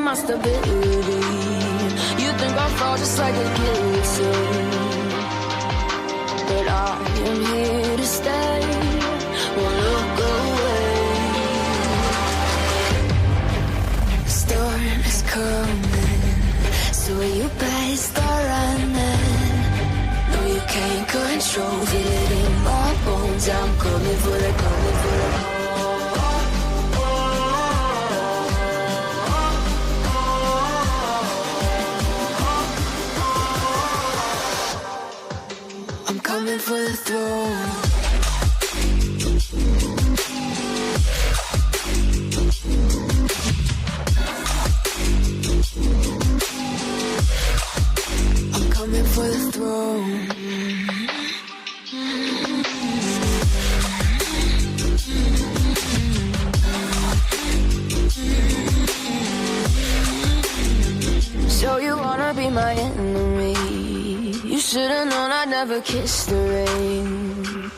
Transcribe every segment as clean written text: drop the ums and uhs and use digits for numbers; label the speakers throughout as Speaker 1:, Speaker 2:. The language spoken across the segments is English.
Speaker 1: my stability. You think I'll fall just like a guillotine, but I am here to stay. Won't look away. The storm is coming, so you better start running. No, you can't control, feel it in my bones. I'm coming for the, coming for the. I'm coming for the throne. I'm coming for the throne. So you wanna be my enemy? You should've known I'd never kiss the rain.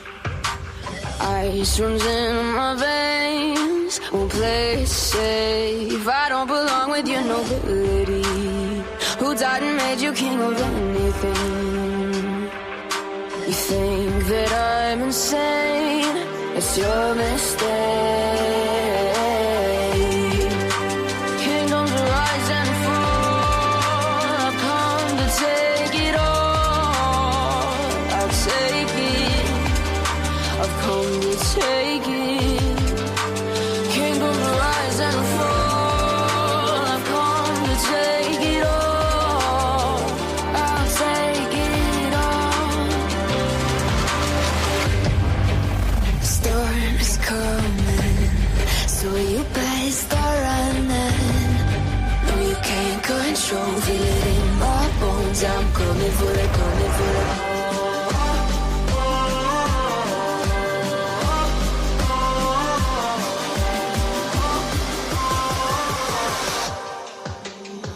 Speaker 1: Ice runs in my veins, won't play it safe. I don't belong with your nobility. Who died and made you king of anything? You think that I'm insane? It's your mistake. Kingdoms rise and fall. I've come to take it all. I'll take it. I've come to take it. Kingdoms rise and fall. I've come to take it all. I'll take it all. The storm is coming, so you better start running. No, you can't control, feel it in my bones. I'm coming for the, coming for the.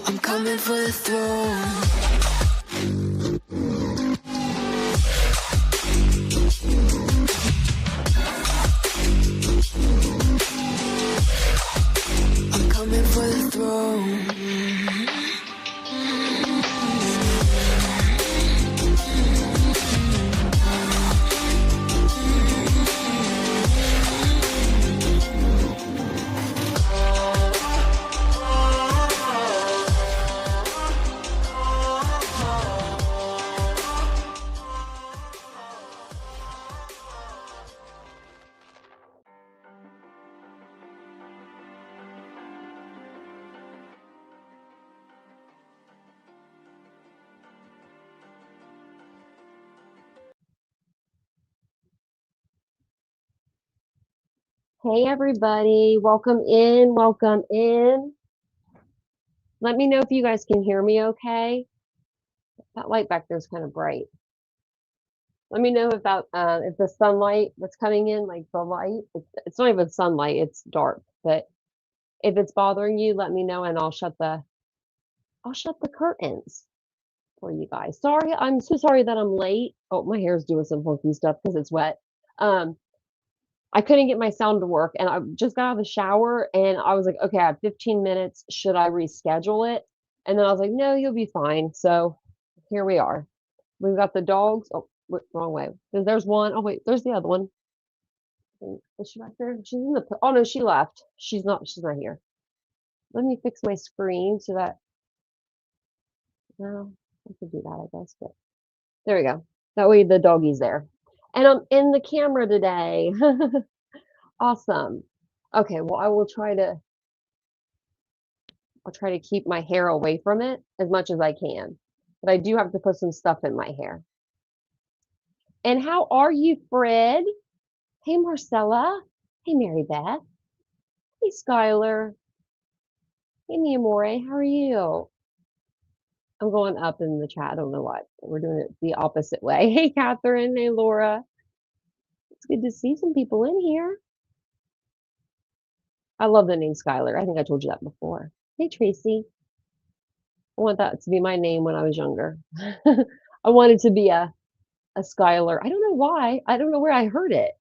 Speaker 1: I'm coming for the throne. I'm coming for the throne.
Speaker 2: Hey everybody, welcome in, welcome in. Let me know if you guys can hear me okay. That light back there is kind of bright. Let me know if that if the sunlight that's coming in, like the light, it's not even sunlight, it's dark. But if it's bothering you, let me know and I'll shut the curtains for you guys. Sorry, I'm so sorry that I'm late. Oh, my hair's doing some funky stuff because it's wet. I couldn't get my sound to work and I just got out of the shower and I was like, okay, I have 15 minutes. Should I reschedule it? And then I was like, no, you'll be fine. So here we are. We've got the dogs. Oh, wrong way. There's one. Oh, wait, there's the other one. Is she back there? She's in the, oh no, she left. She's not here. Let me fix my screen so that, well, I could do that, I guess, but there we go. That way the doggy's there. And I'm in the camera today. Awesome. Okay, well, I'll try to keep my hair away from it as much as I can. But I do have to put some stuff in my hair. And how are you, Fred? Hey, Marcella. Hey, Mary Beth. Hey, Skylar. Hey, Mia More. How are you? I'm going up in the chat. I don't know what. We're doing it the opposite way. Hey, Catherine. Hey, Laura. It's good to see some people in here. I love the name Skylar. I think I told you that before. Hey, Tracy. I want that to be my name when I was younger. I wanted to be a Skylar. I don't know why. I don't know where I heard it.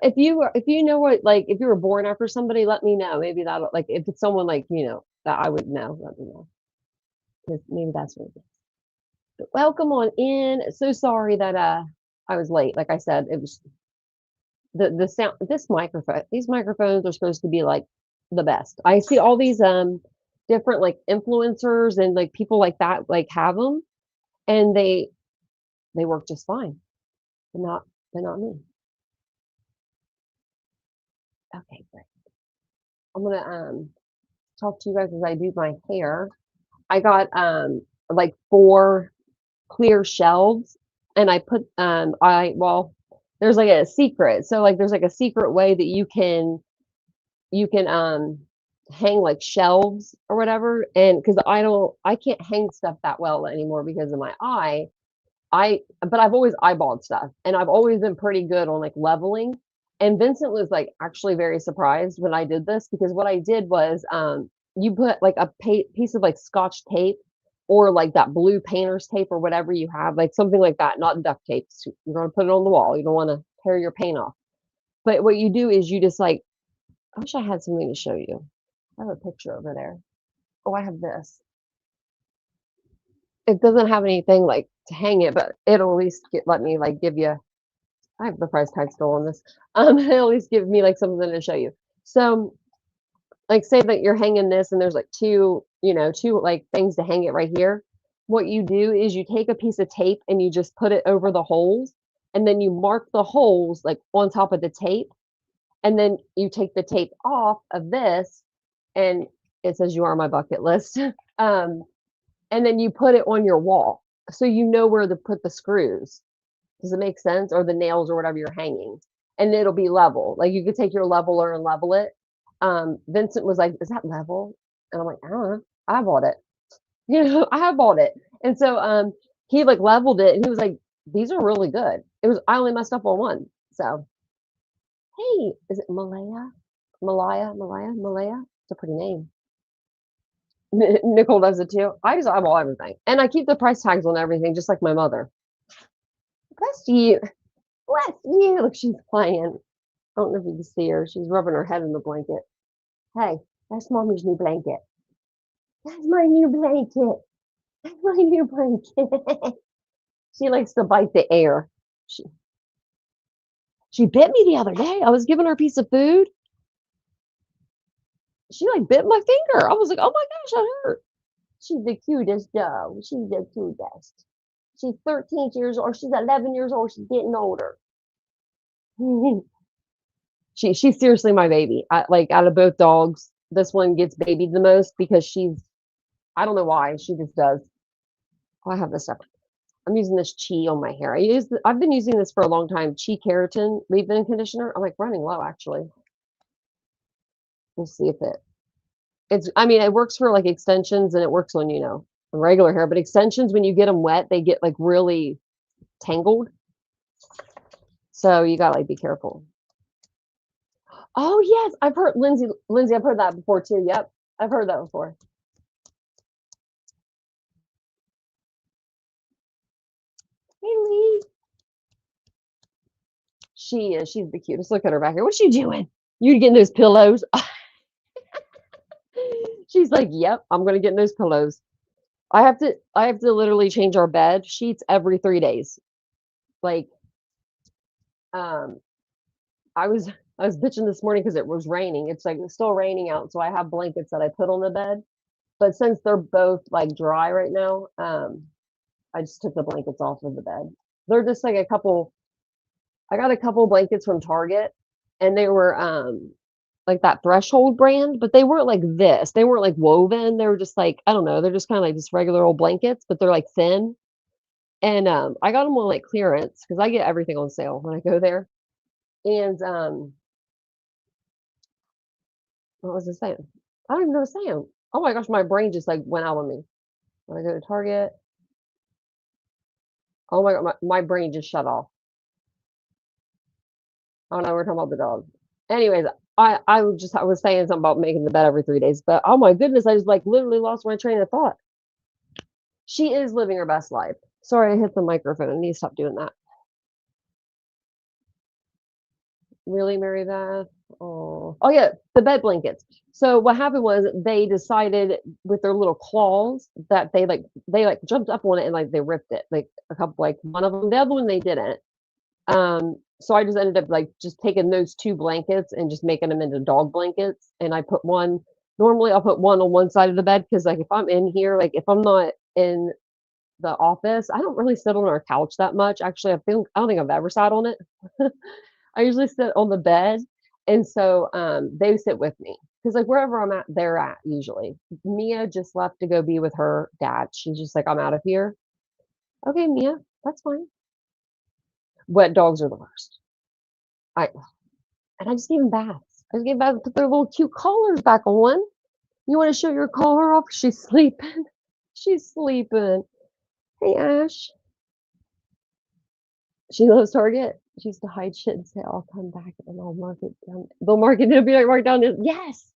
Speaker 2: If you know what, like if you were born after somebody, let me know. Maybe that'll, like if it's someone like, you know, that I would know. Let me know. Because maybe that's what it is. But welcome on in. So sorry that I was late. Like I said, it was the sound. This microphone. These microphones are supposed to be like the best. I see all these different like influencers and like people like that like have them, and they work just fine. But not me. Okay, great. I'm gonna talk to you guys as I do my hair. I got like 4 clear shelves, and I put well, there's like a secret. So like there's like a secret way that you can hang like shelves or whatever. And because I can't hang stuff that well anymore because of my eye. But I've always eyeballed stuff, and I've always been pretty good on like leveling. And Vincent was like actually very surprised when I did this, because what I did was you put like a piece of like scotch tape, or like that blue painter's tape or whatever you have, like something like that, not duct tape. You're going to put it on the wall. You don't want to tear your paint off. But what you do is you just like, I wish I had something to show you. I have a picture over there. Oh, I have this. It doesn't have anything like to hang it, but it'll at least let me like give you. I have the price tag still on this. It'll at least give me like something to show you. So, like, say that you're hanging this, and there's like two like things to hang it right here. What you do is you take a piece of tape and you just put it over the holes, and then you mark the holes like on top of the tape, and then you take the tape off of this, and it says you are my bucket list. um, and then you put it on your wall, so you know where to put the screws. Does it make sense? Or the nails or whatever you're hanging, and it'll be level. Like you could take your leveler and level it. Vincent was like, "Is that level?" And I'm like, "I don't know. I bought it. I bought it." And so he like leveled it, and he was like, "These are really good." I only messed up on one. So hey, is it Malaya? Malaya? It's a pretty name. Nicole does it too. I just eyeball everything, and I keep the price tags on everything, just like my mother. Bless you. Bless you. Look, she's playing. I don't know if you can see her. She's rubbing her head in the blanket. Hey, that's mommy's new blanket. That's my new blanket. That's my new blanket. She likes to bite the air. She, she bit me the other day. I was giving her a piece of food. She like bit my finger. I was like, oh my gosh, that hurt. She's the cutest though. She's the cutest. She's 13 years old. She's 11 years old. She's getting older. She's seriously my baby. Like out of both dogs, this one gets babied the most because I don't know why, she just does. Oh, I have this stuff. I'm using this Chi on my hair. I've been using this for a long time. Chi keratin leave-in conditioner. I'm like running low actually. We'll see if I mean, it works for like extensions, and it works on, regular hair, but extensions, when you get them wet, they get like really tangled. So you gotta like be careful. Oh yes, I've heard Lindsay, I've heard that before too. Yep, I've heard that before. Hey Lee. She's the cutest. Look at her back here. What's she doing? You getting those pillows? She's like, yep, I'm gonna get those pillows. I have to literally change our bed sheets every 3 days. Like, um, I was bitching this morning because it was raining. It's like it's still raining out, so I have blankets that I put on the bed. But since they're both like dry right now, I just took the blankets off of the bed. They're just like I got a couple blankets from Target, and they were like that Threshold brand, but they weren't like this. They weren't like woven. They were just like, I don't know, they're just kind of like just regular old blankets, but they're like thin. And I got them on like clearance because I get everything on sale when I go there. And what was I saying? I don't even know what I was saying. Oh my gosh, my brain just like went out on me. When I go to Target, oh my god, my brain just shut off. Oh no, we're talking about the dog. Anyways, I was saying something about making the bed every 3 days, but oh my goodness, I just like literally lost my train of thought. She is living her best life. Sorry, I hit the microphone. I need to stop doing that. Really, Mary Beth? Oh yeah, the bed blankets. So what happened was they decided with their little claws that they jumped up on it and like they ripped it. Like a couple, like one of them, the other one they didn't. So I just ended up like just taking those two blankets and just making them into dog blankets. And I put one, normally I'll put one on one side of the bed because like if I'm in here, like if I'm not in the office, I don't really sit on our couch that much. Actually, I don't think I've ever sat on it. I usually sit on the bed, and so they sit with me because like wherever I'm at, they're at usually. Mia just left to go be with her dad. She's just like, I'm out of here. Okay, Mia, that's fine. Wet dogs are the worst. I and I just gave them baths. I just gave baths, put their little cute collars back on. You want to show your collar off? She's sleeping. She's sleeping. Hey Ash. She loves Target. She used to hide shit and say, I'll come back and I'll mark it down. They'll mark it, it'll be like marked down this. Yes.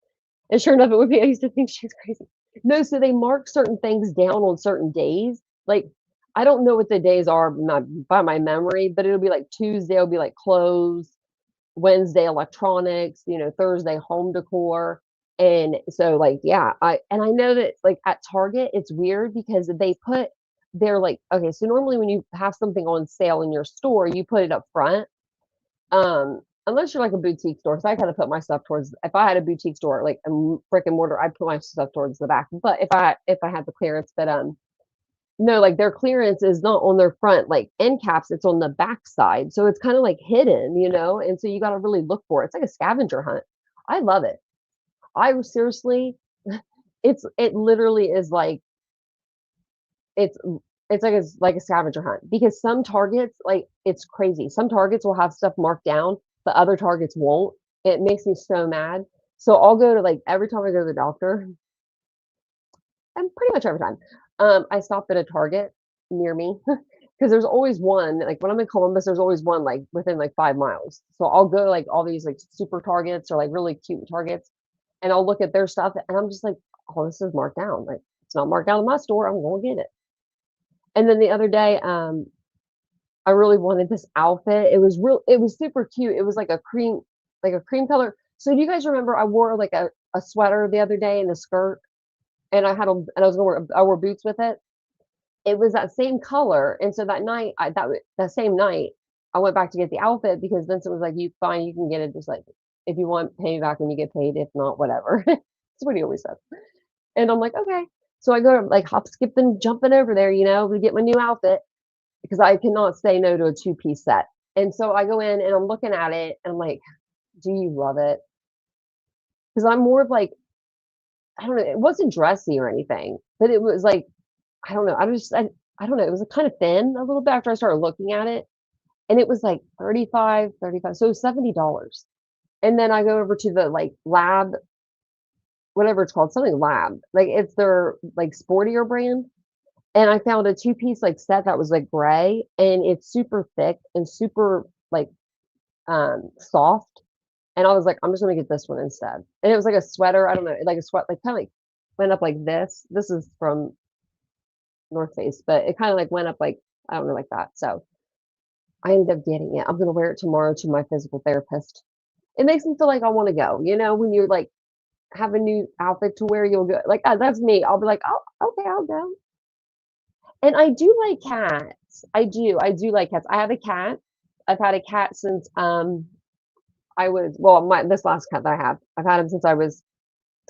Speaker 2: And sure enough, it would be. I used to think she's crazy. No, so they mark certain things down on certain days. Like, I don't know what the days are not by my memory, but it'll be like Tuesday will be like clothes, Wednesday electronics, Thursday home decor. And so like, yeah, I know that like at Target, it's weird because they're like, okay, so normally when you have something on sale in your store, you put it up front. Unless you're like a boutique store, because I kind of put my stuff towards. If I had a boutique store, like a brick and mortar, I'd put my stuff towards the back. But if I had the clearance, but no, like their clearance is not on their front like end caps; it's on the back side, so it's kind of like hidden. And so you got to really look for it. It's like a scavenger hunt. I love it. I seriously, it literally is like it's it's like a scavenger hunt because some Targets, like it's crazy. Some Targets will have stuff marked down, but other Targets won't. It makes me so mad. So I'll go to like every time I go to the doctor, and pretty much every time, I stop at a Target near me because there's always one. Like when I'm in Columbus, there's always one like within like 5 miles. So I'll go to like all these like super Targets or like really cute Targets, and I'll look at their stuff, and I'm just like, oh, this is marked down. Like it's not marked down in my store. I'm gonna get it. And then the other day, I really wanted this outfit. It was super cute. It was like a cream color. So do you guys remember I wore like a sweater the other day and a skirt and I was I wore boots with it. It was that same color. And so that night, that same night, I went back to get the outfit because Vincent was like, you fine, you can get it just like if you want, pay me back when you get paid. If not, whatever. That's what he always says. And I'm like, okay. So I go like hop, skipping, jumping over there, to get my new outfit because I cannot say no to a two-piece set. And so I go in and I'm looking at it and I'm like, do you love it? Because I'm more of like, I don't know, it wasn't dressy or anything, but it was like, I don't know. I don't know. It was kind of thin a little bit after I started looking at it. And it was like 35, so $70. And then I go over to the like lab, whatever it's called, something lab. Like it's their like sportier brand. And I found a two-piece like set that was like gray and it's super thick and super like soft. And I was like, I'm just gonna get this one instead. And it was like a sweater, I don't know, like a sweat, like kind of like went up like this. This is from North Face, but it kind of like went up like, I don't know, like that. So I ended up getting it. I'm gonna wear it tomorrow to my physical therapist. It makes me feel like I want to go, when you're like have a new outfit to wear, you'll go like that's me. I'll be like, oh, okay, I'll go. And I do like cats. I do like cats. I have a cat. I've had a cat since I was well, my this last cat that I have. I've had him since I was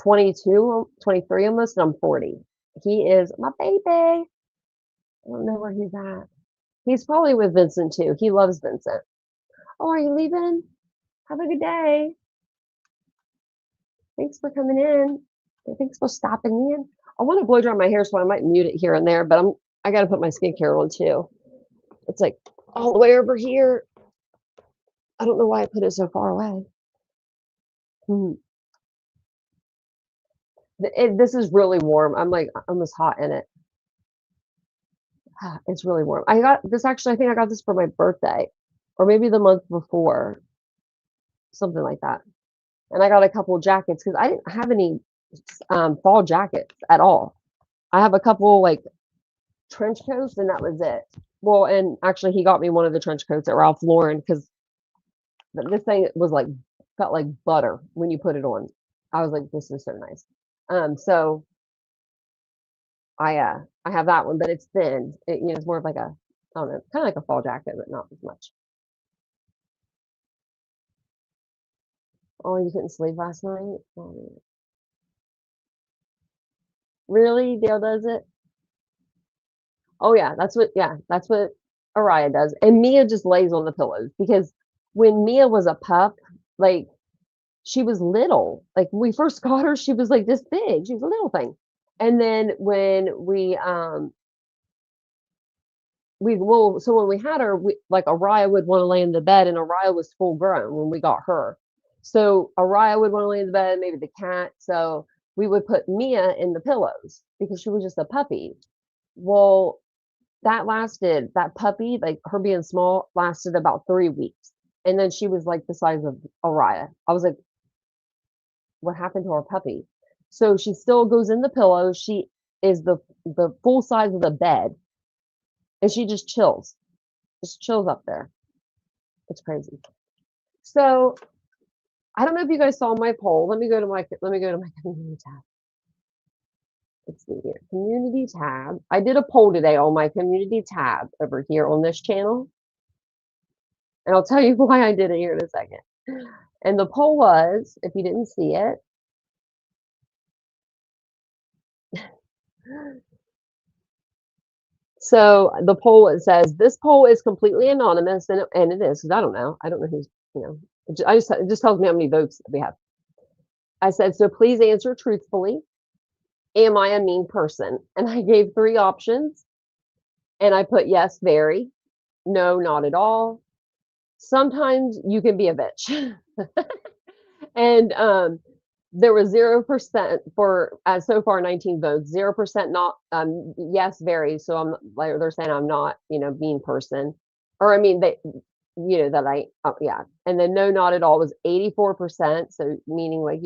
Speaker 2: 22, 23 almost, and I'm 40. He is my baby. I don't know where he's at. He's probably with Vincent too. He loves Vincent. Oh, are you leaving? Have a good day. Thanks for coming in. Thanks for stopping in. I want to blow dry my hair, so I might mute it here and there, but I got to put my skincare on too. It's like all the way over here. I don't know why I put it so far away. This is really warm. I'm like almost hot in it. It's really warm. I got this actually, I think I got this for my birthday or maybe the month before, something like that. And I got a couple of jackets because I didn't have any fall jackets at all. I have a couple like trench coats and that was it. Well, and actually he got me one of the trench coats at Ralph Lauren because this thing was like felt like butter when you put it on. I was like, this is so nice. So I have that one, but it's thin. It's more of like a, I don't know, kind of like a fall jacket, but not as much. Oh, you couldn't sleep last night? Oh, really? Dale does it? Oh yeah, that's what Araya does. And Mia just lays on the pillows because when Mia was a pup, like she was little. Like when we first got her, she was like this big. She was a little thing. And then when so when we had her, like Araya would want to lay in the bed, and Araya was full grown when we got her. So Araya would want to lay in the bed, maybe the cat. So we would put Mia in the pillows because she was just a puppy. Well, that puppy, like her being small, lasted about 3 weeks. And then she was like the size of Araya. I was like, what happened to our puppy? So she still goes in the pillow. She is the full size of the bed, and she just chills up there. It's crazy. So I don't know if you guys saw my poll. Let me go to my community tab. Let's see here, community tab. I did a poll today on my community tab over here on this channel, and I'll tell you why I did it here in a second. And the poll was, if you didn't see it, so the poll, it says this poll is completely anonymous, and it is, because I don't know who's, it just tells me how many votes we have. I said, so please answer truthfully. Am I a mean person? And I gave 3 options, and I put yes, very, no, not at all, sometimes you can be a bitch. And there was 0% for, so far 19 votes, 0% not, yes, very. So I'm like, they're saying I'm not, mean person, or I mean, they, that I, yeah. And then no, not at all was 84%. So meaning like,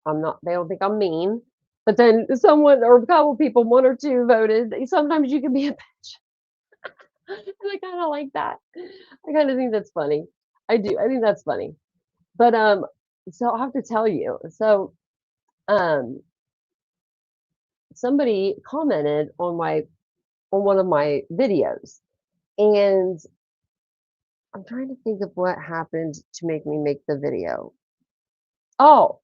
Speaker 2: I'm not, they don't think I'm mean. But then someone or a couple people, 1 or 2 voted, sometimes you can be a bitch. And I kind of like that. I kind of think that's funny. I do. I think that's funny. But so I'll have to tell you. So um somebody commented on one of my videos, and I'm trying to think of what happened to make me make the video. Oh,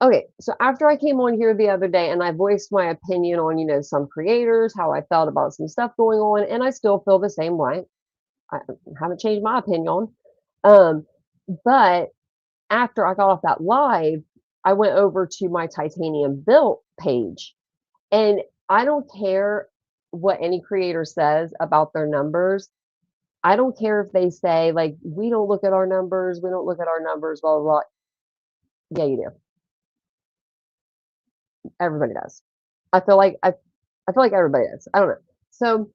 Speaker 2: okay. So after I came on here the other day and I voiced my opinion on, some creators, how I felt about some stuff going on, and I still feel the same way. I haven't changed my opinion. But after I got off that live, I went over to my titanium built page, and I don't care what any creator says about their numbers. I don't care if they say like, we don't look at our numbers, we don't look at our numbers, blah blah blah. Yeah, you do. Everybody does. I feel like everybody does. I don't know. So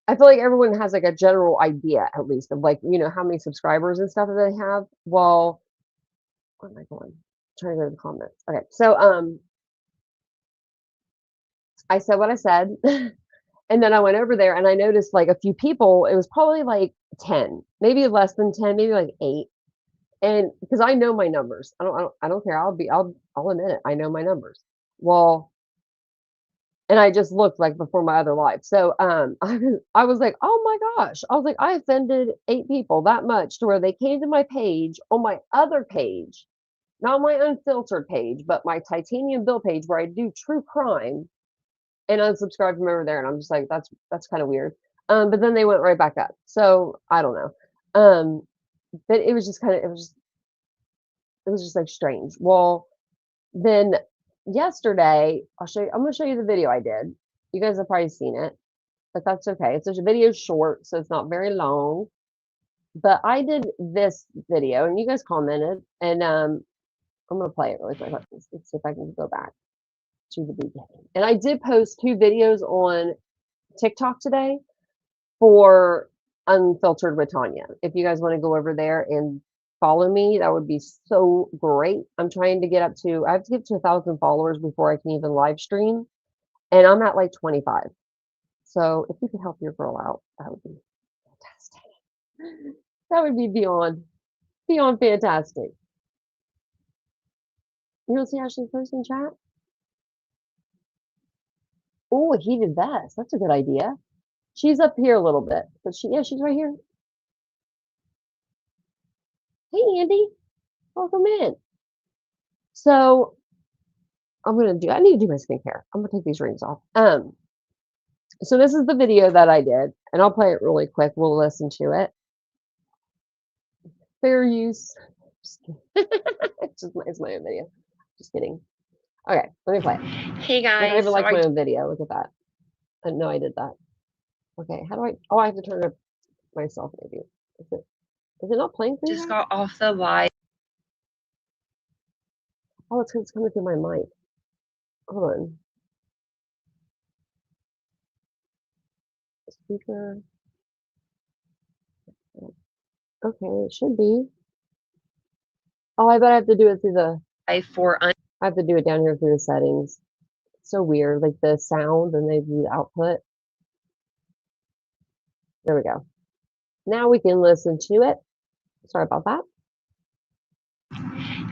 Speaker 2: I feel like everyone has like a general idea, at least, of like, how many subscribers and stuff that they have. Well, where am I going? I'm trying to go to the comments. Okay. So I said what I said. And then I went over there and I noticed like a few people, it was probably like 10, maybe less than 10, maybe like 8. And because I know my numbers. I don't care. I'll admit it. I know my numbers. Well, and I just looked like before my other life. So I was like, oh my gosh. I was like, I offended 8 people that much to where they came to my page on my other page, not my unfiltered page, but my titanium bill page where I do true crime, and unsubscribed from over there. And I'm just like, that's kind of weird. But then they went right back up. So I don't know. But it was just it was just like strange. Well, then yesterday, I'm gonna show you the video I did. You guys have probably seen it, but that's okay. It's just a video short, so it's not very long. But I did this video and you guys commented, and I'm gonna play it really quick. Let's see if I can go back to the beginning. And I did post 2 videos on TikTok today for Unfiltered with Tanya. If you guys want to go over there and follow me, that would be so great. I'm trying to get up to, I have to get to 1,000 followers before I can even live stream. And I'm at like 25. So if you could help your girl out, that would be fantastic. That would be beyond fantastic. You don't see Ashley's post in chat? Oh, a heated vest. That's a good idea. She's up here a little bit, but she's right here. Hey, Andy, welcome in. So I need to do my skincare. I'm gonna take these rings off. So this is the video that I did, and I'll play it really quick. We'll listen to it. Fair use. It's my own video. Just kidding. Okay, let me play it.
Speaker 3: Hey
Speaker 2: I don't
Speaker 3: guys,
Speaker 2: even like my own video. Look at that. I didn't know I did that. Okay, how do I? Oh, I have to turn it myself. Maybe is it not playing for you?
Speaker 3: Just got off the live.
Speaker 2: Oh, it's coming through my mic. Hold on. Speaker. Okay, it should be. Oh, I bet I have to do it through the. I have to do it down here through the settings. It's so weird, like the sound and then the output. There we go. Now we can listen to it. Sorry about that.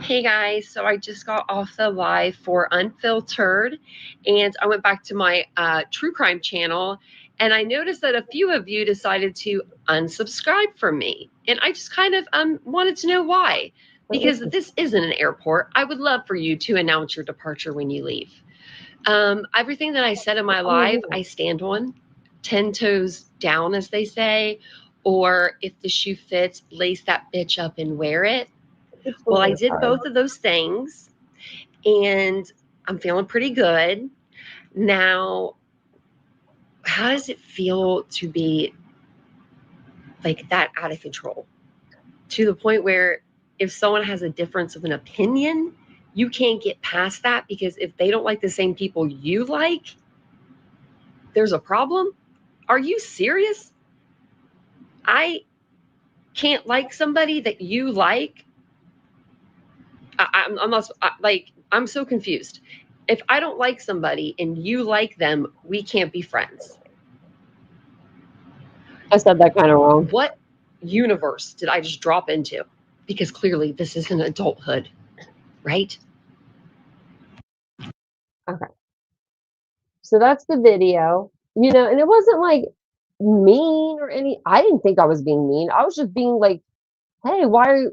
Speaker 3: Hey guys, so I just got off the live for Unfiltered, and I went back to my true crime channel, and I noticed that a few of you decided to unsubscribe from me, and I just kind of wanted to know why. Because this isn't an airport, I would love for you to announce your departure when you leave. Everything that I said in my live, I stand on, 10 toes down, as they say, or if the shoe fits, lace that bitch up and wear it. Well, I did both of those things, and I'm feeling pretty good. Now, how does it feel to be like that out of control? To the point where if someone has a difference of an opinion, you can't get past that because if they don't like the same people you like, there's a problem? Are you serious? I can't like somebody that you like. I'm so confused. If I don't like somebody and you like them, we can't be friends.
Speaker 2: I said that kind of wrong.
Speaker 3: What universe did I just drop into? Because clearly this isn't adulthood, right?
Speaker 2: Okay. So that's the video, and it wasn't like mean or I didn't think I was being mean. I was just being like, hey, why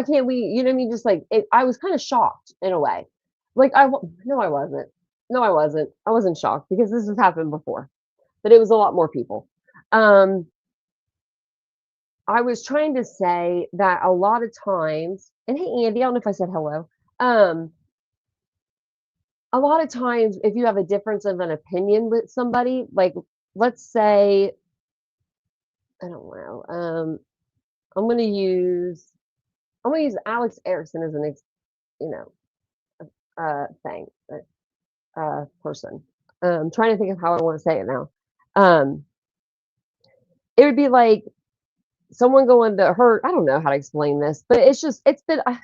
Speaker 2: can't we, you know what I mean? Just like, I was kind of shocked in a way. Like, no, I wasn't. No, I wasn't. I wasn't shocked because this has happened before, but it was a lot more people. I was trying to say that a lot of times, and hey, Andy, I don't know if I said hello. A lot of times, if you have a difference of an opinion with somebody, like let's say, I don't know, I'm going to use Alex Erickson as an thing, person. I'm trying to think of how I want to say it now. It would be like someone going to her. I don't know how to explain this, but it's been a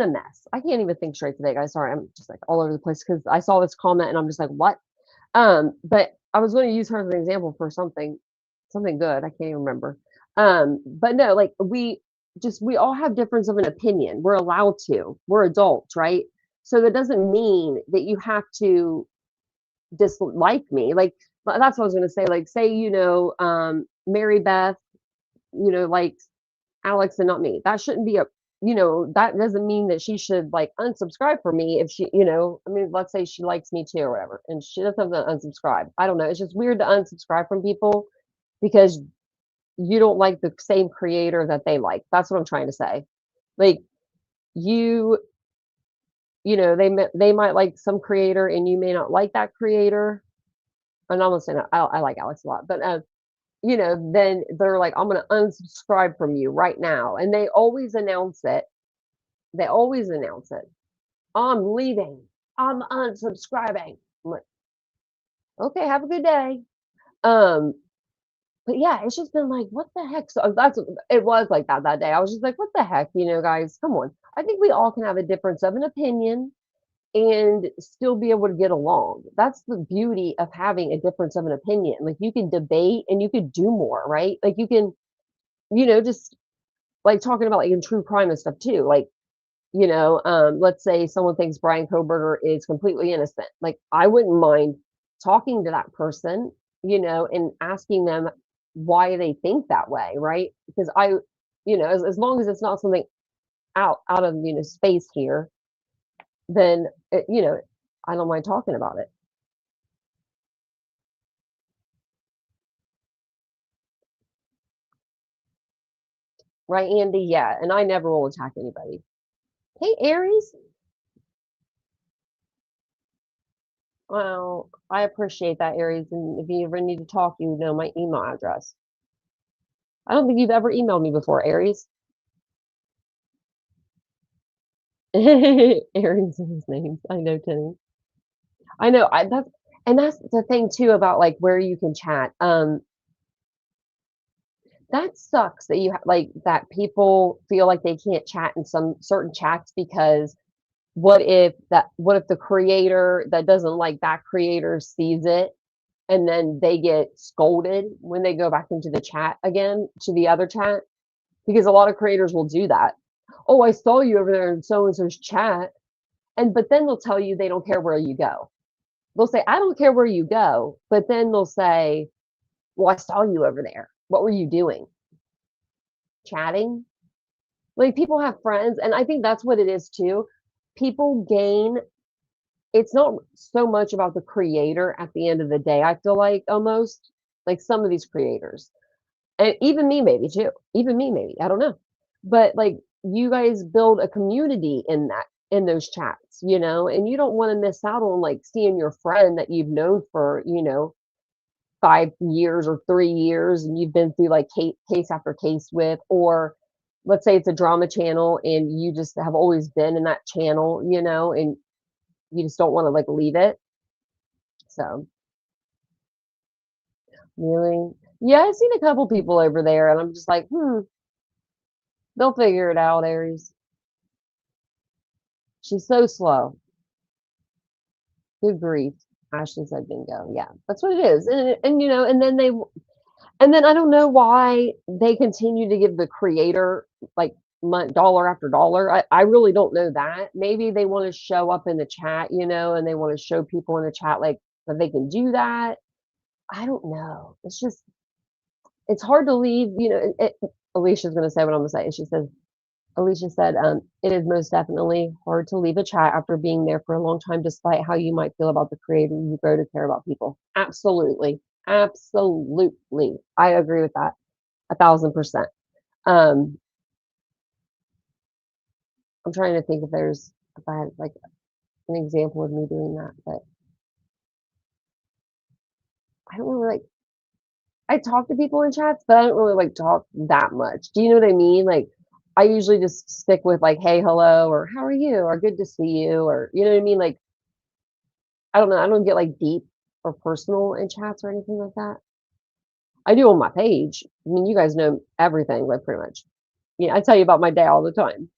Speaker 2: mess. I can't even think straight today, guys. Sorry, I'm just like all over the place because I saw this comment and I'm just like, what? But I was going to use her as an example for something good. I can't even remember. But no, like we all have difference of an opinion. We're allowed to. We're adults, right? So that doesn't mean that you have to dislike me. Like that's what I was going to say. Like say Mary Beth, likes Alex and not me. That shouldn't be that doesn't mean that she should like unsubscribe for me if she, I mean, let's say she likes me too or whatever, and she doesn't unsubscribe. I don't know. It's just weird to unsubscribe from people because you don't like the same creator that they like. That's what I'm trying to say. Like they might like some creator and you may not like that creator. And I'm gonna say I like Alex a lot, but then they're like, I'm going to unsubscribe from you right now. And they always announce it. I'm leaving. I'm unsubscribing. I'm like, okay, have a good day. But yeah, it's just been like, what the heck? So it was like that day. I was just like, what the heck, guys, come on. I think we all can have a difference of an opinion and still be able to get along. That's the beauty of having a difference of an opinion. Like you can debate and you could do more, right? Like you can, just like talking about like in true crime and stuff too. Like You know, let's say someone thinks Brian Koberger is completely innocent. Like, I wouldn't mind talking to that person, you know, and asking them why they think that way, right? Because you know, as long as it's not something out of, you know, space here, then you know, I don't mind talking about it. Right, Andy? Yeah, and I never will attack anybody. Hey, Aries. Well, I appreciate that, Aries. And if you ever need to talk, you know my email address. I don't think you've ever emailed me before, Aries. Aries is his name. I know, Tenny. I know. That's the thing too about like where you can chat. That sucks that like that people feel like they can't chat in some certain chats because what if the creator that doesn't like that creator sees it and then they get scolded when they go back into the chat again to the other chat, because a lot of creators will do that. Oh, I saw you over there in so and so's chat, and but then they'll tell you they don't care where you go. They'll say I don't care where you go, but then they'll say, well, I saw you over there. What were you doing? Chatting? Like, people have friends, and I think that's what it is too. People gain, it's not so much about the creator at the end of the day. I feel like almost like some of these creators, and even me maybe too. Even me maybe. I don't know. But like, you guys build a community in those chats, you know, and you don't want to miss out on like seeing your friend that you've known for, you know, 5 years or 3 years, and you've been through like case after case with, or let's say it's a drama channel and you just have always been in that channel, you know, and you just don't want to like leave it. So, really, yeah, I've seen a couple people over there, and I'm just like, they'll figure it out, Aries. She's so slow. Good grief. Ashley said bingo. Yeah, that's what it is. And you know, and then I don't know why they continue to give the creator like dollar after dollar. I really don't know that. Maybe they want to show up in the chat, you know, and they want to show people in the chat like that they can do that. I don't know. It's just, it's hard to leave, you know. Alicia's going to say what I'm going to say. She says, Alicia said, it is most definitely hard to leave a chat after being there for a long time, despite how you might feel about the creator. You grow to care about people. Absolutely. Absolutely. I agree with that 1,000%. Um, I'm trying to think if I had like an example of me doing that, but I don't really like, I talk to people in chats, but I don't really like talk that much. Do you know what I mean? Like, I usually just stick with like, hey, hello, or how are you, or good to see you, or you know what I mean? Like, I don't know. I don't get like deep or personal in chats or anything like that. I do on my page. I mean, you guys know everything, like pretty much. Yeah, I tell you about my day all the time.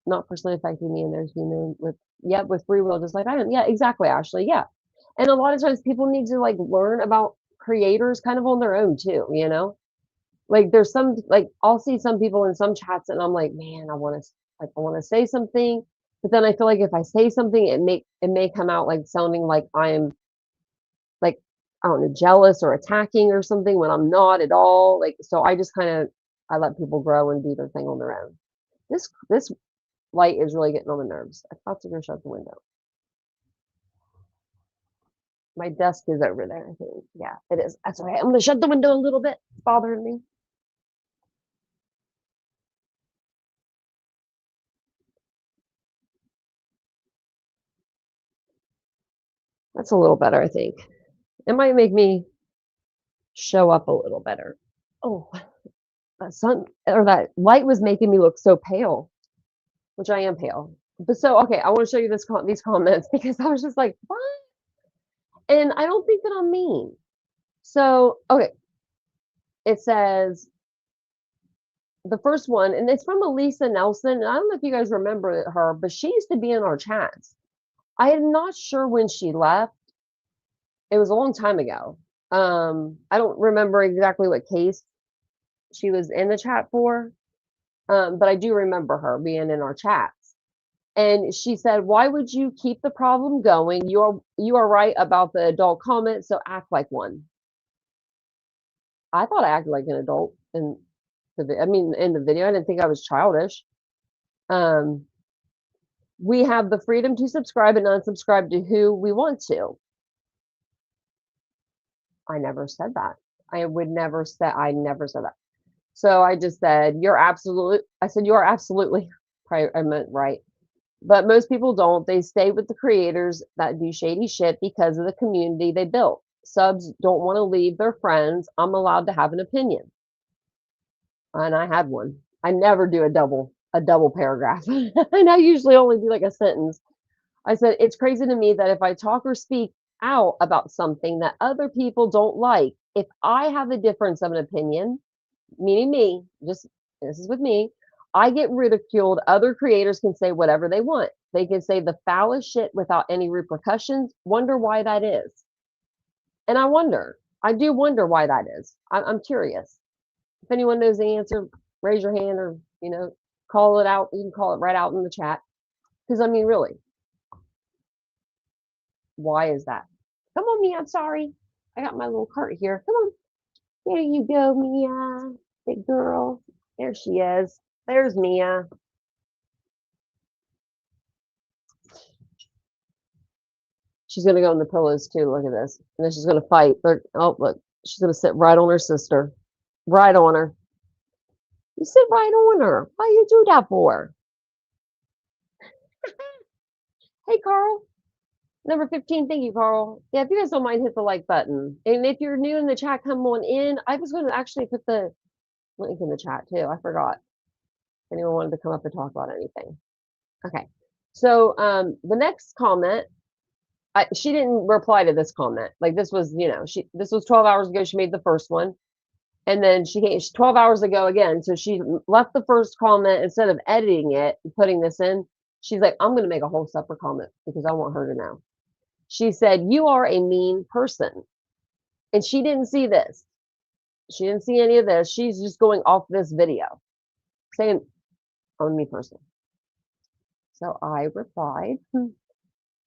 Speaker 2: Not personally affecting me, and there's human with, yeah, with free will, just like I am. Yeah, exactly, Ashley. Yeah. And a lot of times people need to like learn about creators kind of on their own too, you know? Like, there's some, like, I'll see some people in some chats and I'm like, man, I want to say something, but then I feel like if I say something, it may come out like sounding like I'm like, I don't know, jealous or attacking or something when I'm not at all. Like, so I just kind of, I let people grow and do their thing on their own. This light is really getting on the nerves. I thought to go shut the window. My desk is over there, I think. Yeah, it is. That's okay. I'm gonna shut the window a little bit. It's bothering me. That's a little better, I think. It might make me show up a little better. Oh, that sun or that light was making me look so pale, which I am pale. But so okay, I want to show you these comments because I was just like, what? And I don't think that I'm mean. So okay, it says the first one, and it's from Elisa Nelson. And I don't know if you guys remember her, but she used to be in our chats. I am not sure when she left. It was a long time ago. I don't remember exactly what case she was in the chat for. But I do remember her being in our chats. And she said, "Why would you keep the problem going? You are right about the adult comment, so act like one." I thought I acted like an adult in in the video. I didn't think I was childish. We have the freedom to subscribe and unsubscribe to who we want to. I never said that. I never said that. So I just said, "You are absolutely right." I meant right. But most people don't. They stay with the creators that do shady shit because of the community they built. Subs don't want to leave their friends. I'm allowed to have an opinion. And I had one. I never do a double paragraph. And I usually only do like a sentence. I said, "It's crazy to me that if I talk or speak out about something that other people don't like, if I have a difference of an opinion, meaning me, just this is with me, I get ridiculed. Other creators can say whatever they want. They can say the foulest shit without any repercussions. Wonder why that is." And I do wonder why that is. I'm curious. If anyone knows the answer, raise your hand or, call it out. You can call it right out in the chat. Because, really, why is that? Come on, Mia. I'm sorry. I got my little cart here. Come on. There you go, Mia. Big girl. There she is. There's Mia. She's going to go in the pillows too. Look at this. And then she's going to fight. Oh, look. She's going to sit right on her sister. Right on her. You sit right on her. Why you do that for? Hey, Carl. Number 15. Thank you, Carl. Yeah, if you guys don't mind, hit the like button. And if you're new in the chat, come on in. I was going to actually put the link in the chat too. I forgot. If anyone wanted to come up and talk about anything. Okay. So the next comment, she didn't reply to this comment. Like this was, this was 12 hours ago. She made the first one. And then she came 12 hours ago again. So she left the first comment instead of editing it and putting this in. She's like, "I'm going to make a whole separate comment because I want her to know." She said, "You are a mean person." And she didn't see this. She didn't see any of this. She's just going off this video saying, "I'm a mean person." So I replied,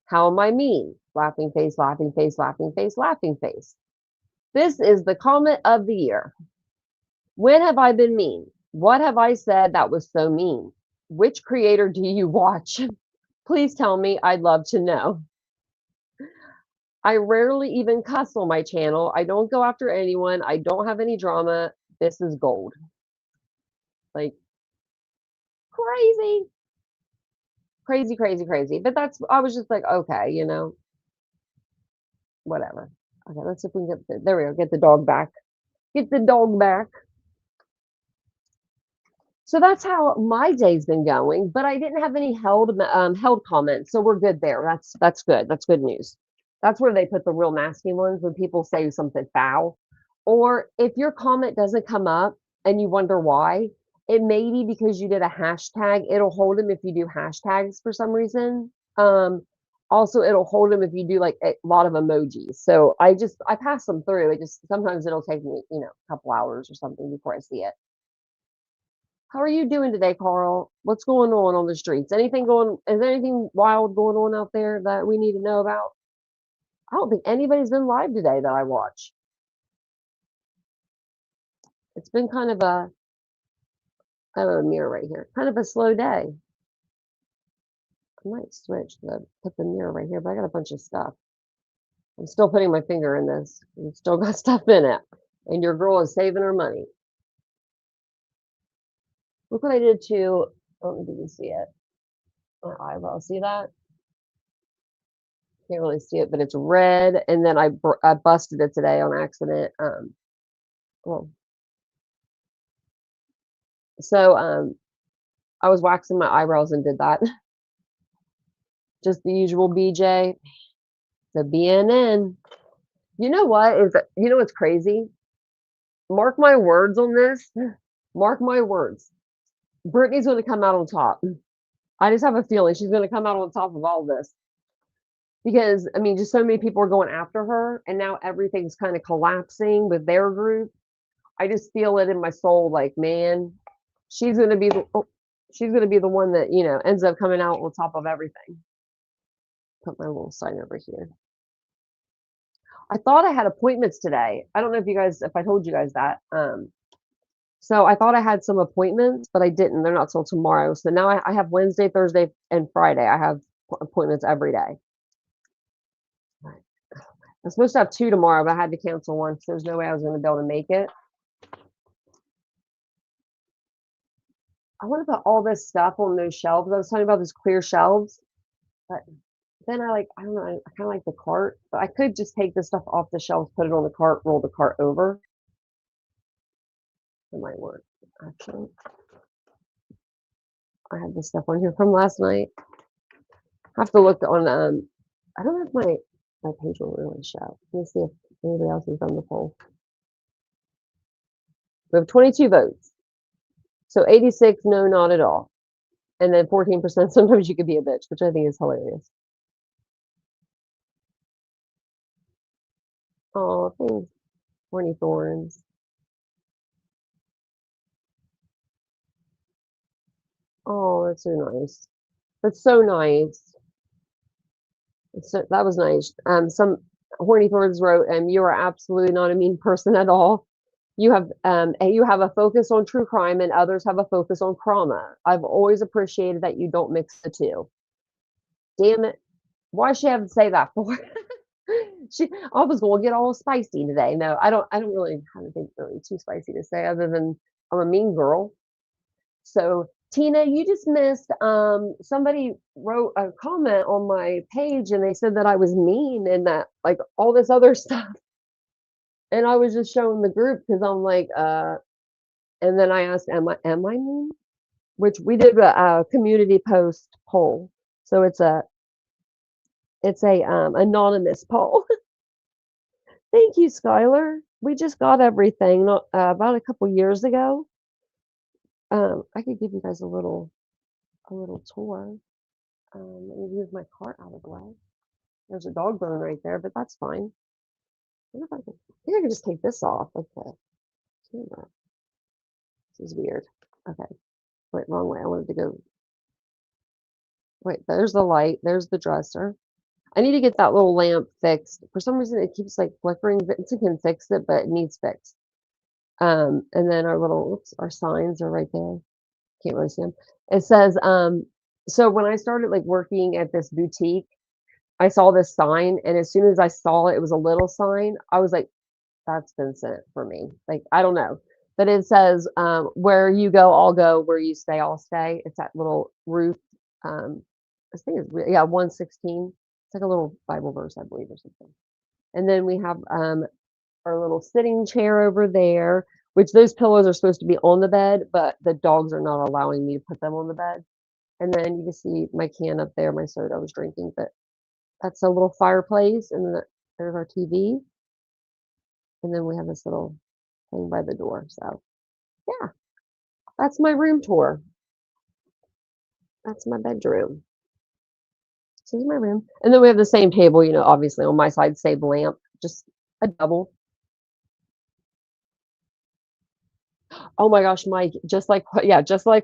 Speaker 2: "How am I mean?" Laughing face, laughing face, laughing face, laughing face. This is the comment of the year. When have I been mean? What have I said that was so mean? Which creator do you watch? Please tell me. I'd love to know. I rarely even cuss on my channel. I don't go after anyone. I don't have any drama. This is gold. Like, crazy. Crazy, crazy, crazy. But I was just like, okay, whatever. Okay, let's see if we can there we go. Get the dog back. Get the dog back. So that's how my day's been going, but I didn't have any held comments, so we're good there. That's good. That's good news. That's where they put the real nasty ones when people say something foul, or if your comment doesn't come up and you wonder why, it may be because you did a hashtag. It'll hold them if you do hashtags for some reason. Also, it'll hold them if you do like a lot of emojis. So I pass them through. It just sometimes it'll take me, a couple hours or something before I see it. How are you doing today, Carl? What's going on the streets? Is there anything wild going on out there that we need to know about? I don't think anybody's been live today that I watch. It's been kind of I have a mirror right here. Kind of a slow day. I might switch put the mirror right here, but I got a bunch of stuff. I'm still putting my finger in this. It's still got stuff in it. And your girl is saving her money. Look what I did to, I don't know if you can see it. My eyebrow, see that? Can't really see it, but it's red. And then I busted it today on accident. I was waxing my eyebrows and did that. Just the usual BJ, the BNN. You know what's crazy? Mark my words on this. Mark my words. Brittany's going to come out on top. I just have a feeling she's going to come out on top of all this. Because, just so many people are going after her, and now everything's kind of collapsing with their group. I just feel it in my soul, like, man, she's gonna be the one that, you know, ends up coming out on top of everything. Put my little sign over here. I thought I had appointments today. I don't know if I told you guys that. So I thought I had some appointments, but I didn't. They're not till tomorrow. So now I have Wednesday, Thursday, and Friday. I have appointments every day. Right. I'm supposed to have 2 tomorrow, but I had to cancel one, so there's no way I was going to be able to make it. I want to put all this stuff on those shelves. I was talking about those clear shelves, but then I don't know, I kind of like the cart, but I could just take this stuff off the shelves, put it on the cart, roll the cart over. It might work, actually. I have this stuff on here from last night. I have to look on, I don't know if my page will really show. Let me see if anybody else has done the poll. We have 22 votes. So 86, no, not at all. And then 14%, sometimes you could be a bitch, which I think is hilarious. Oh, thanks, Horny Thorns. Oh, that's so nice. That's so nice. So that was nice. Some Horny Thorns wrote, "You are absolutely not a mean person at all. You have a focus on true crime, and others have a focus on trauma. I've always appreciated that you don't mix the two." Damn it! Why she have to say that for? I was gonna get all spicy today. No, I don't really have anything really too spicy to say other than I'm a mean girl. So Tina, you just missed somebody wrote a comment on my page and they said that I was mean and that like all this other stuff. And I was just showing the group because I'm like, and then I asked, am I mean? Which we did a community post poll. So it's a anonymous poll. Thank you, Skylar. We just got everything about a couple years ago. I could give you guys a little tour. Let me move my cart out of the way. There's a dog bone right there, but that's fine. I think I can just take this off. Okay. Camera. This is weird. Okay. Wait, wrong way. I wanted to go. Wait, there's the light. There's the dresser. I need to get that little lamp fixed. For some reason, it keeps like flickering. Vincent can fix it, but it needs fixed. And then our signs are right there. Can't really see them. It says, so when I started like working at this boutique, I saw this sign, and as soon as I saw it, it was a little sign. I was like, that's Vincent for me. Like, I don't know. But it says, where you go, I'll go. Where you stay, I'll stay. It's that little roof. I think it's, 116. It's like a little Bible verse, I believe, or something. And then we have our little sitting chair over there, which those pillows are supposed to be on the bed, but the dogs are not allowing me to put them on the bed. And then you can see my can up there, my soda I was drinking, but that's a little fireplace, and then there's our TV. And then we have this little thing by the door. So yeah, that's my room tour. That's my bedroom. This is my room. And then we have the same table, you know, obviously on my side, same lamp, just a double. Oh my gosh, Mike, just like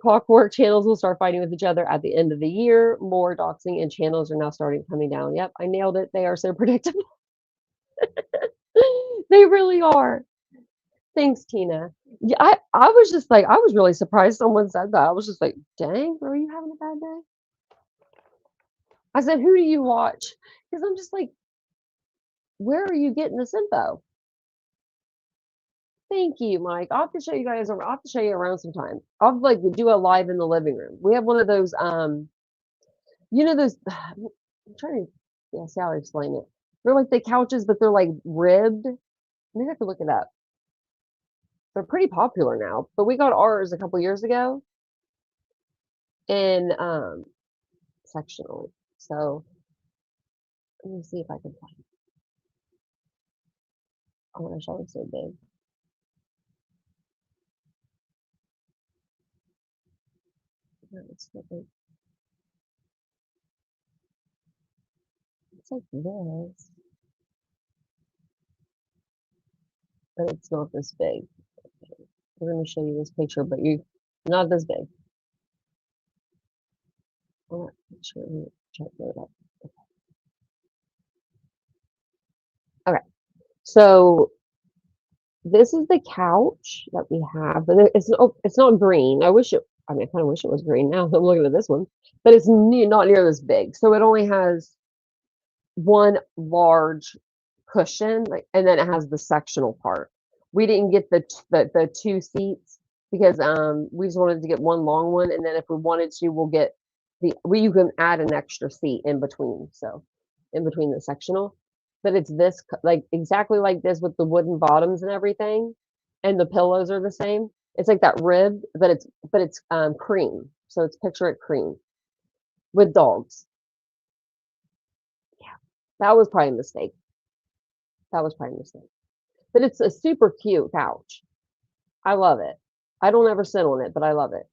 Speaker 2: clockwork, channels will start fighting with each other at the end of the year. More doxing and channels are now starting coming down. Yep, I nailed it. They are so predictable. They really are. Thanks, Tina. Yeah, I was just like, I was really surprised someone said that. I was just like, dang, are you having a bad day? I said, who do you watch? Because I'm just like, where are you getting this info? Thank you, Mike. I'll have to show you guys. I'll have to show you around sometime. I'll like do a live in the living room. We have one of those, you know, those. I'm trying to see how to explain it. They're like the couches, but they're like ribbed. Maybe I have to look it up. They're pretty popular now, but we got ours a couple years ago in sectional. So let me see if I can find it. Oh my gosh, that looks so big. No, it's so big. It's like this, but it's not this big. We're going to show you this picture, but Not this big. Oh, actually, let me check that out. Okay, so this is the couch that we have, but it's not green. I mean, I kind of wish it was green now. I'm looking at this one, but it's not near this big. So it only has one large cushion, like, and then it has the sectional part. We didn't get the two seats because we just wanted to get one long one, and then if we wanted to, we'll get you can add an extra seat in between, so in between the sectional. But it's this like exactly like this with the wooden bottoms and everything, and the pillows are the same. It's like that rib, but it's cream. So it's picture it cream with dogs. Yeah, that was probably a mistake. That was probably a mistake. But it's a super cute couch. I love it. I don't ever sit on it, but I love it.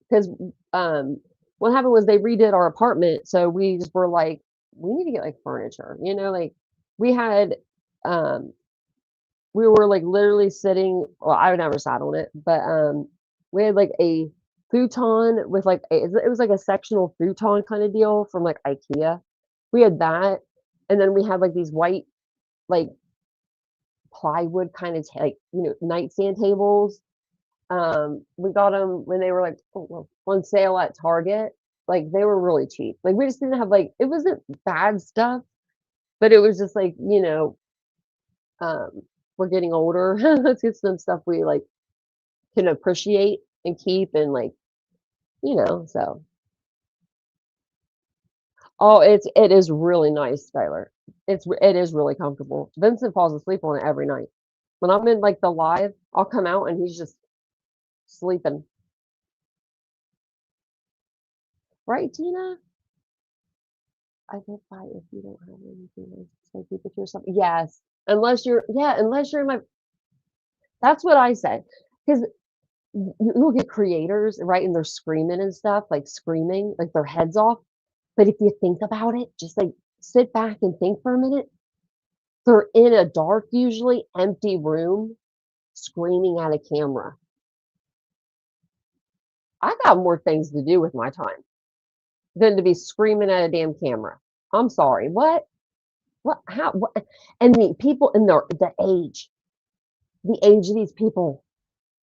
Speaker 2: Because what happened was they redid our apartment, so we just were like, we need to get like furniture, like we had we were like literally sitting, well, I never sat on it, but we had like a futon with like it was like a sectional futon kind of deal from like IKEA. We had that, and then we had like these white like plywood kind of like nightstand tables. We got them when they were like on sale at Target. Like they were really cheap. Like we just didn't have like it wasn't bad stuff, but it was just like we're getting older. Let's get some stuff we like can appreciate and keep and like so. Oh, it is really nice, Skylar. It is really comfortable. Vincent falls asleep on it every night. When I'm in like the live, I'll come out and he's just sleeping. Right, Tina? I get by if you don't have anything nice to say, keep it to yourself. Yes. Unless you're in my that's what I said. Because you look at creators, right, and they're screaming and stuff, like screaming, like their heads off. But if you think about it, just like sit back and think for a minute, they're in a dark, usually empty room, screaming at a camera. I got more things to do with my time than to be screaming at a damn camera. I'm sorry. What? What? How? What? And the people in the age of these people,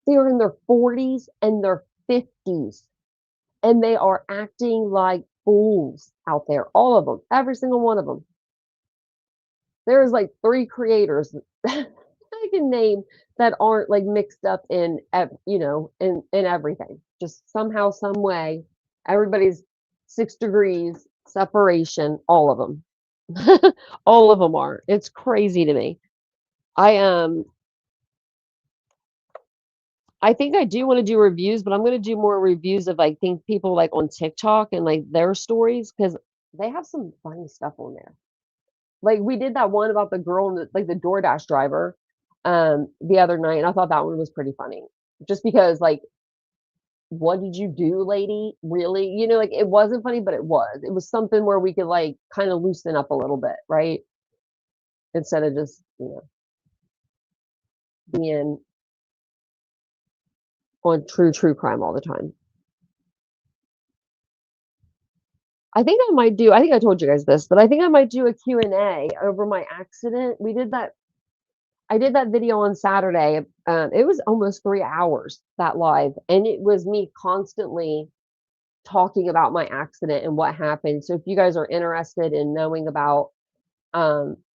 Speaker 2: they're in their 40s and their 50s, and they are acting like fools out there. All of them, every single one of them. There's like 3 creators I can name that aren't like mixed up in everything. Just somehow, some way, everybody's 6 degrees separation. All of them, all of them are. It's crazy to me. I I think I do want to do reviews, but I'm going to do more reviews of I think people like on TikTok and like their stories because they have some funny stuff on there. Like we did that one about the girl like the DoorDash driver the other night, and I thought that one was pretty funny. Just because like what did you do, lady? Really? Like it wasn't funny, but it was. It was something where we could like kind of loosen up a little bit, right? Instead of just, being on true crime all the time. I think I told you guys this, but I think I might do a Q&A over my accident. I did that video on Saturday. It was almost 3 hours, that live, and it was me constantly talking about my accident and what happened. So if you guys are interested in knowing about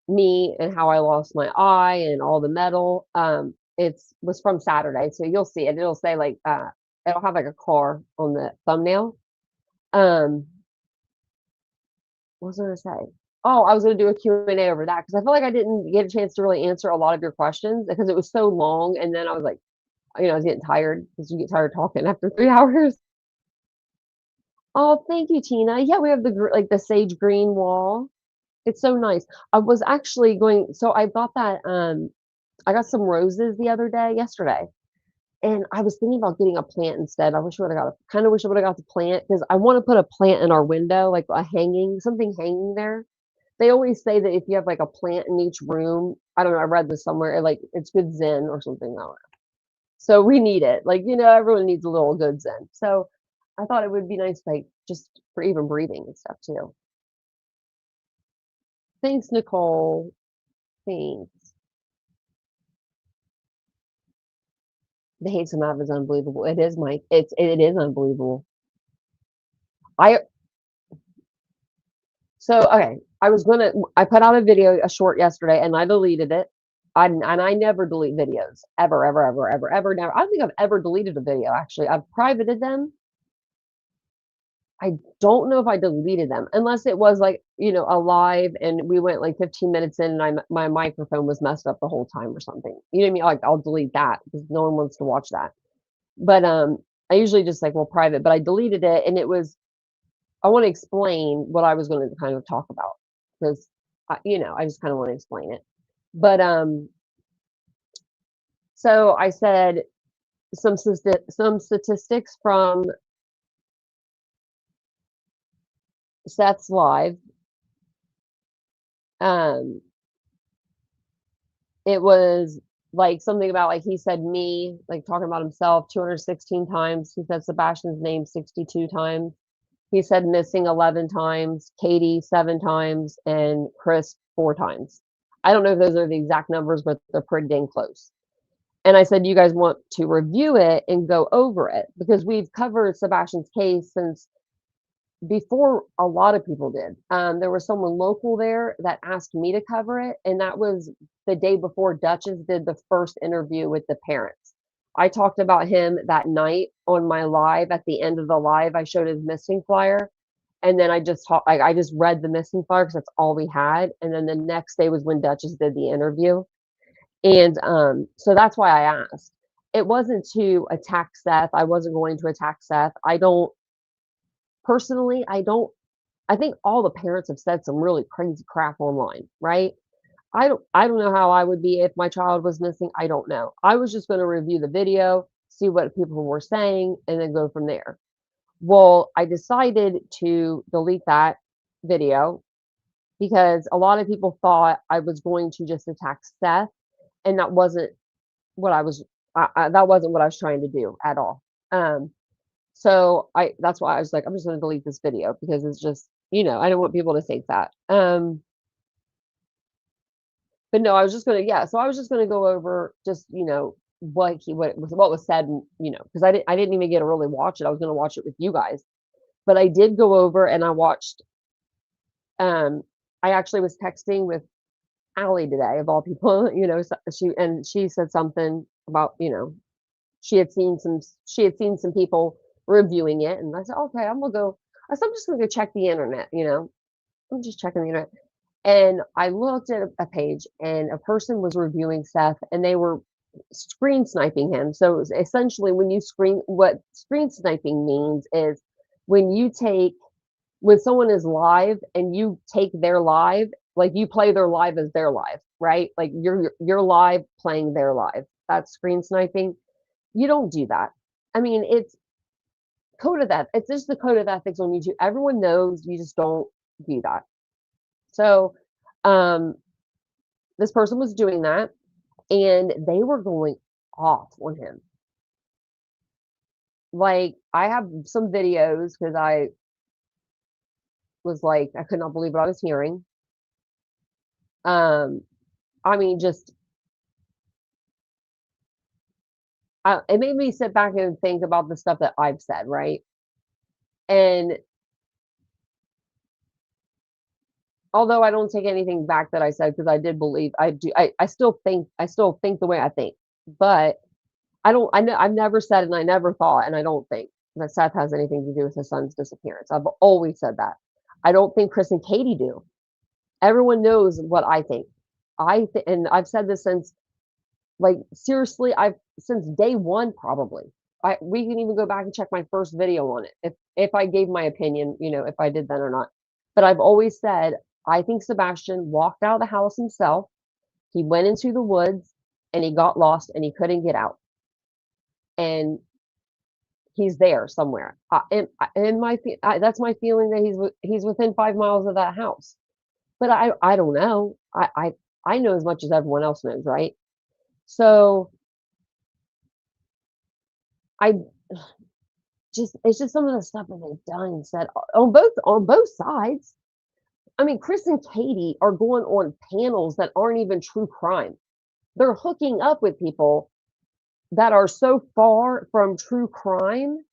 Speaker 2: me and how I lost my eye and all the metal, it was from Saturday. So you'll see it. It'll say like it'll have like a car on the thumbnail. What was I gonna say? Oh, I was gonna do a Q&A over that because I feel like I didn't get a chance to really answer a lot of your questions because it was so long, and then I was like, I was getting tired because you get tired talking after 3 hours. Oh, thank you, Tina. Yeah, we have the sage green wall. It's so nice. I was actually going, so I got that I got some roses the other day, yesterday, and I was thinking about getting a plant instead. I wish I would have kind of wish I would have got the plant because I want to put a plant in our window, like something hanging there. They always say that if you have like a plant in each room, I don't know, I read this somewhere, like it's good zen or something. I don't know. So we need it. Like, everyone needs a little good zen. So I thought it would be nice, like, just for even breathing and stuff too. Thanks, Nicole. Thanks. The hate some of is unbelievable. It is, Mike. It is unbelievable. So okay, I put out a video, a short yesterday, and I deleted it. And I never delete videos ever, ever, ever, ever, ever. Never. I don't think I've ever deleted a video. Actually, I've privated them. I don't know if I deleted them unless it was like, a live and we went like 15 minutes in and my microphone was messed up the whole time or something. You know what I mean? Like I'll delete that because no one wants to watch that. But I usually just like, well, private, but I deleted it and I want to explain what I was going to kind of talk about because I just kind of want to explain it. But so I said some statistics from Seth's live. It was like something about like he said me, like talking about himself 216 times. He said Sebastian's name 62 times. He said missing 11 times, Katie 7 times, and Chris 4 times. I don't know if those are the exact numbers, but they're pretty dang close. And I said, you guys want to review it and go over it because we've covered Sebastian's case since before a lot of people did. There was someone local there that asked me to cover it, and that was the day before Duchess did the first interview with the parents. I talked about him that night on my live. At the end of the live, I showed his missing flyer, and then I just read the missing flyer because that's all we had. And then the next day was when Duchess did the interview, and so that's why I asked. It wasn't to attack Seth. I wasn't going to attack Seth. I don't personally. I think all the parents have said some really crazy crap online, right? I don't know how I would be if my child was missing. I don't know. I was just going to review the video, see what people were saying, and then go from there. Well, I decided to delete that video because a lot of people thought I was going to just attack Seth, and that wasn't what I was. That wasn't what I was trying to do at all. So that's why I was like, I'm just going to delete this video because it's just, I don't want people to think that. But no, I was just gonna so I was just gonna go over just, what was said, because I didn't even get to really watch it. I was gonna watch it with you guys. But I did go over and I watched I actually was texting with Allie today of all people, she said something about, she had seen some people reviewing it and I said, okay, I'm just gonna go check the internet, I'm just checking the internet. And I looked at a page and a person was reviewing Seth and they were screen sniping him. So essentially what screen sniping means is when someone is live and you take their live, like you play their live as their live, right? Like you're live playing their live. That's screen sniping. You don't do that. I mean, it's just the code of ethics on YouTube. Everyone knows you just don't do that. So, this person was doing that and they were going off on him. Like, I have some videos because I was like, I could not believe what I was hearing. I mean, it made me sit back and think about the stuff that I've said, right? And although I don't take anything back that I said because I did believe I still think the way I think, but I've never said and I never thought and I don't think that Seth has anything to do with his son's disappearance. I've always said that. I don't think Chris and Katie do. Everyone knows what I think. And I've said this since, like, seriously, since day one probably. We can even go back and check my first video on it if I gave my opinion, if I did that or not. But I've always said I think Sebastian walked out of the house himself. He went into the woods and he got lost and he couldn't get out. And he's there somewhere. And that's my feeling that he's within 5 miles of that house. But I don't know. I know as much as everyone else knows, right? So I it's just some of the stuff that they've done and said on both sides. I mean, Chris and Katie are going on panels that aren't even true crime. They're hooking up with people that are so far from true crime.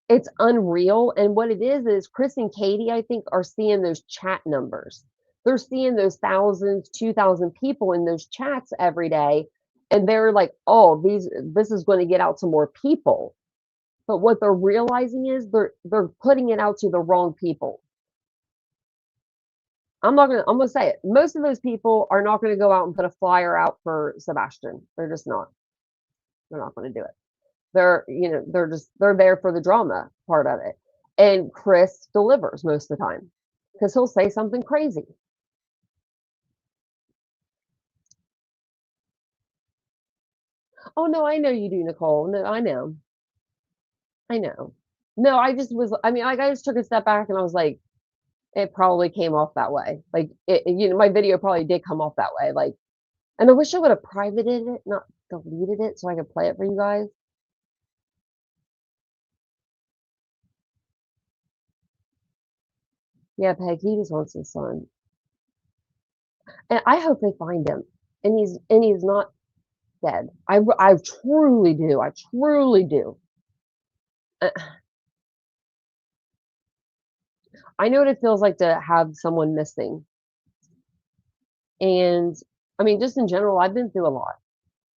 Speaker 2: It's unreal. And what it is Chris and Katie, I think, are seeing those chat numbers. They're seeing those thousands, 2,000 people in those chats every day. And they're like, oh, this is going to get out to more people. But what they're realizing is they're putting it out to the wrong people. I'm gonna say it. Most of those people are not gonna go out and put a flyer out for Sebastian. They're just not. They're not gonna do it. They're there for the drama part of it. And Chris delivers most of the time because he'll say something crazy. Oh no, I know you do, Nicole. No, I know. I know. No, I just was. I mean, like I just took a step back and I was like, it probably came off that way. Like my video probably did come off that way. Like, and I wish I would have privated it, not deleted it, so I could play it for you guys. Yeah, Peg, he just wants his son. And I hope they find him. And he's not dead. I truly do. I truly do. Uh, I know what it feels like to have someone missing. And I mean, just in general, I've been through a lot.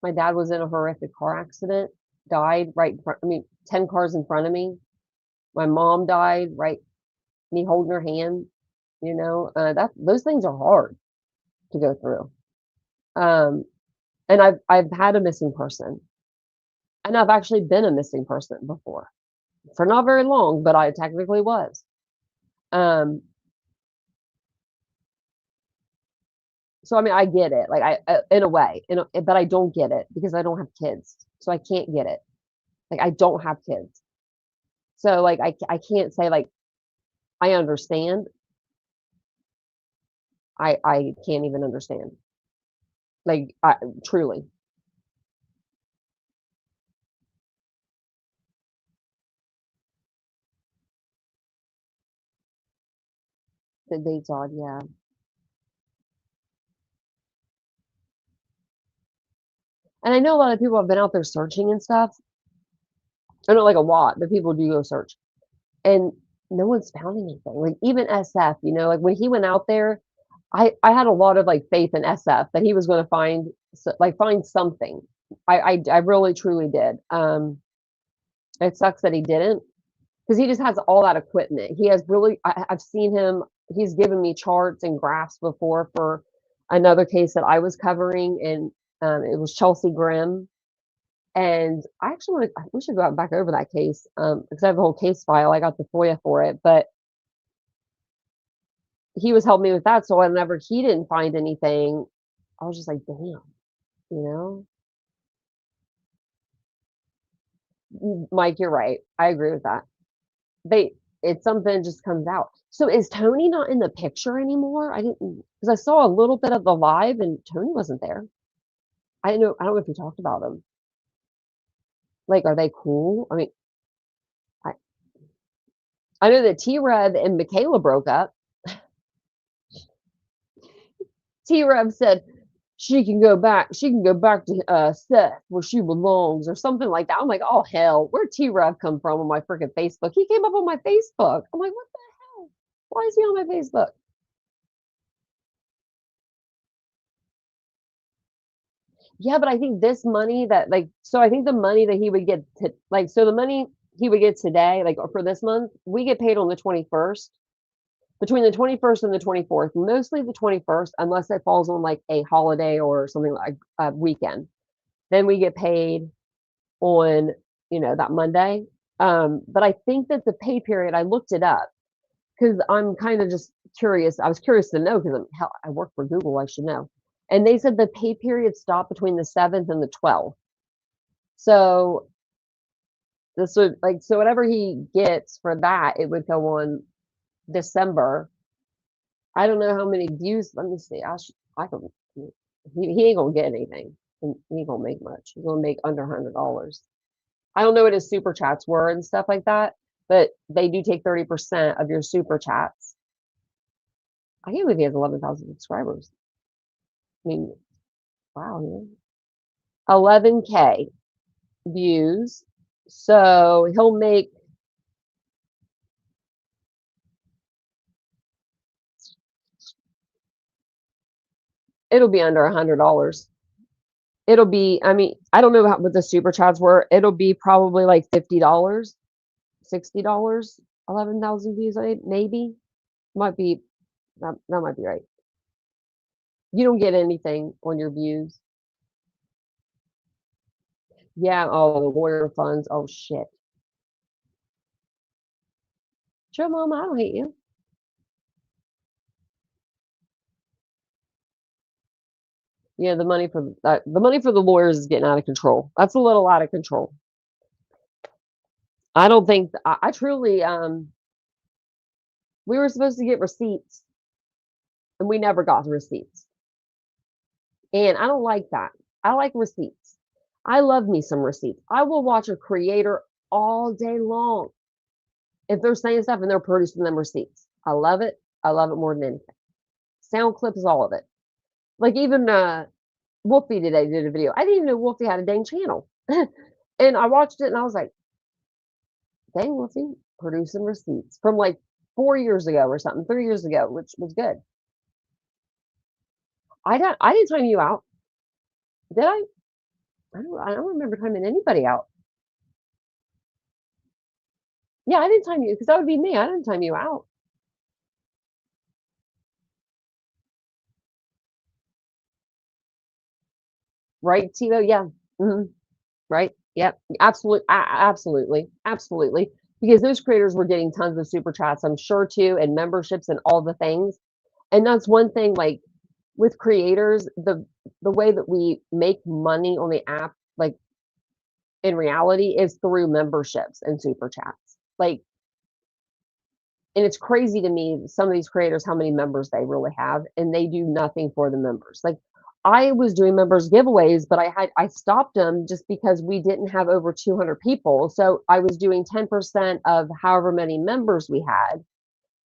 Speaker 2: My dad was in a horrific car accident, died right in front, I mean, 10 cars in front of me. My mom died, right, me holding her hand, those things are hard to go through. Um, and I've had a missing person, and I've actually been a missing person before for not very long, but I technically was. Um, so I mean, I get it, like in a way, but I don't get it because I don't have kids, so I can't get it. Like I don't have kids, so like I can't say like I understand. I can't even understand. Like truly, the date's odd, yeah. And I know a lot of people have been out there searching and stuff. I know like a lot, but people do go search. And no one's found anything. Like even SF, like when he went out there, I had a lot of like faith in SF that he was going to find something. I really truly did. It sucks that he didn't because he just has all that equipment. He has really. I've seen him. He's given me charts and graphs before for another case that I was covering, and it was Chelsea Grimm. And I actually we should go back over that case because I have the whole case file. I got the FOIA for it, but he was helping me with that. So whenever he didn't find anything, I was just like, damn, Mike, you're right. I agree with that. It's something that just comes out. So is Tony not in the picture anymore? I didn't because I saw a little bit of the live and Tony wasn't there. I don't know if you talked about them. Like, are they cool? I mean, I, I know that T-Rev and Michaela broke up. T-Rev said she can go back to Seth where she belongs or something like that. I'm like, oh hell, where'd T-Rev come from on my freaking Facebook? He came up on my Facebook. I'm like, what the hell? Why is he on my Facebook? Yeah, but I think this money that so I think the money that he would get the money he would get today, like for this month, we get paid on the 21st. Between the 21st and the 24th, mostly the 21st, unless it falls on like a holiday or something like a weekend. Then we get paid on, that Monday. But I think that the pay period, I looked it up because I'm kind of just curious. I was curious to know because I work for Google, I should know. And they said the pay period stopped between the 7th and the 12th. So this would so whatever he gets for that, it would go on December. I don't know how many views. Let me see. I can. He ain't gonna get anything. He ain't gonna make much. He's gonna make under $100. I don't know what his super chats were and stuff like that, but they do take 30% of your super chats. I can't believe he has 11,000 subscribers. I mean, wow. 11K views. So he'll make, it'll be under $100. It'll be, I mean, I don't know what the super chats were. It'll be probably like $50, $60, 11,000 views, maybe. Might be, that might be right. You don't get anything on your views. Yeah, oh, the lawyer funds. Oh, shit. Sure, Mama, I don't hate you. Yeah, the money for the lawyers is getting out of control. That's a little out of control. I don't think I truly we were supposed to get receipts and we never got the receipts. And I don't like that. I like receipts. I love me some receipts. I will watch a creator all day long if they're saying stuff and they're producing them receipts. I love it. I love it more than anything. Sound clips, all of it. Like even Wolfie today did a video. I didn't even know Wolfie had a dang channel. And I watched it and I was like, dang, Wolfie, producing receipts from like 4 years ago or something, 3 years ago, which was good. I didn't time you out. Did I? I don't remember timing anybody out. Yeah, I didn't time you because that would be me. I didn't time you out. Right, Tito? Yeah. Right. Yep. Absolutely. Because those creators were getting tons of super chats, I'm sure too, and memberships and all the things. And that's one thing, like with creators, the way that we make money on the app, like in reality, is through memberships and super chats. Like, and it's crazy to me, some of these creators, how many members they really have, and they do nothing for the members. Like I was doing members giveaways, but I stopped them just because we didn't have over 200 people. So I was doing 10% of however many members we had.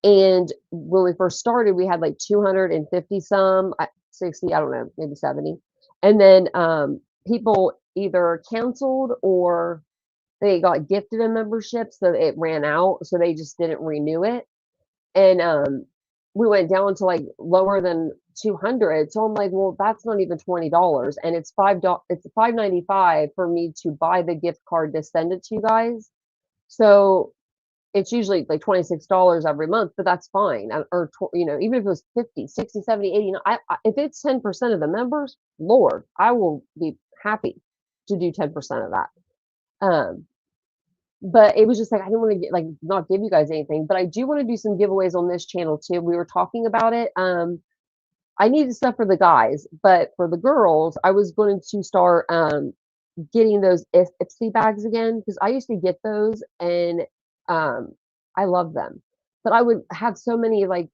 Speaker 2: And when we first started, we had like 250 some, 60, I don't know, maybe 70. And then people either canceled or they got gifted a membership, so it ran out, so they just didn't renew it. And we went down to like lower than 200. So I'm like, well, that's not even $20, and it's $5.95 for me to buy the gift card to send it to you guys. So it's usually like $26 every month, but that's fine. Or even if it was 50, 60, 70, 80, if it's 10% of the members, Lord, I will be happy to do 10% of that. But it was just like I didn't want to get like not give you guys anything, but I do want to do some giveaways on this channel too. We were talking about it. I needed stuff for the guys, but for the girls, I was going to start getting those Ipsy bags again because I used to get those and I love them. But I would have so many like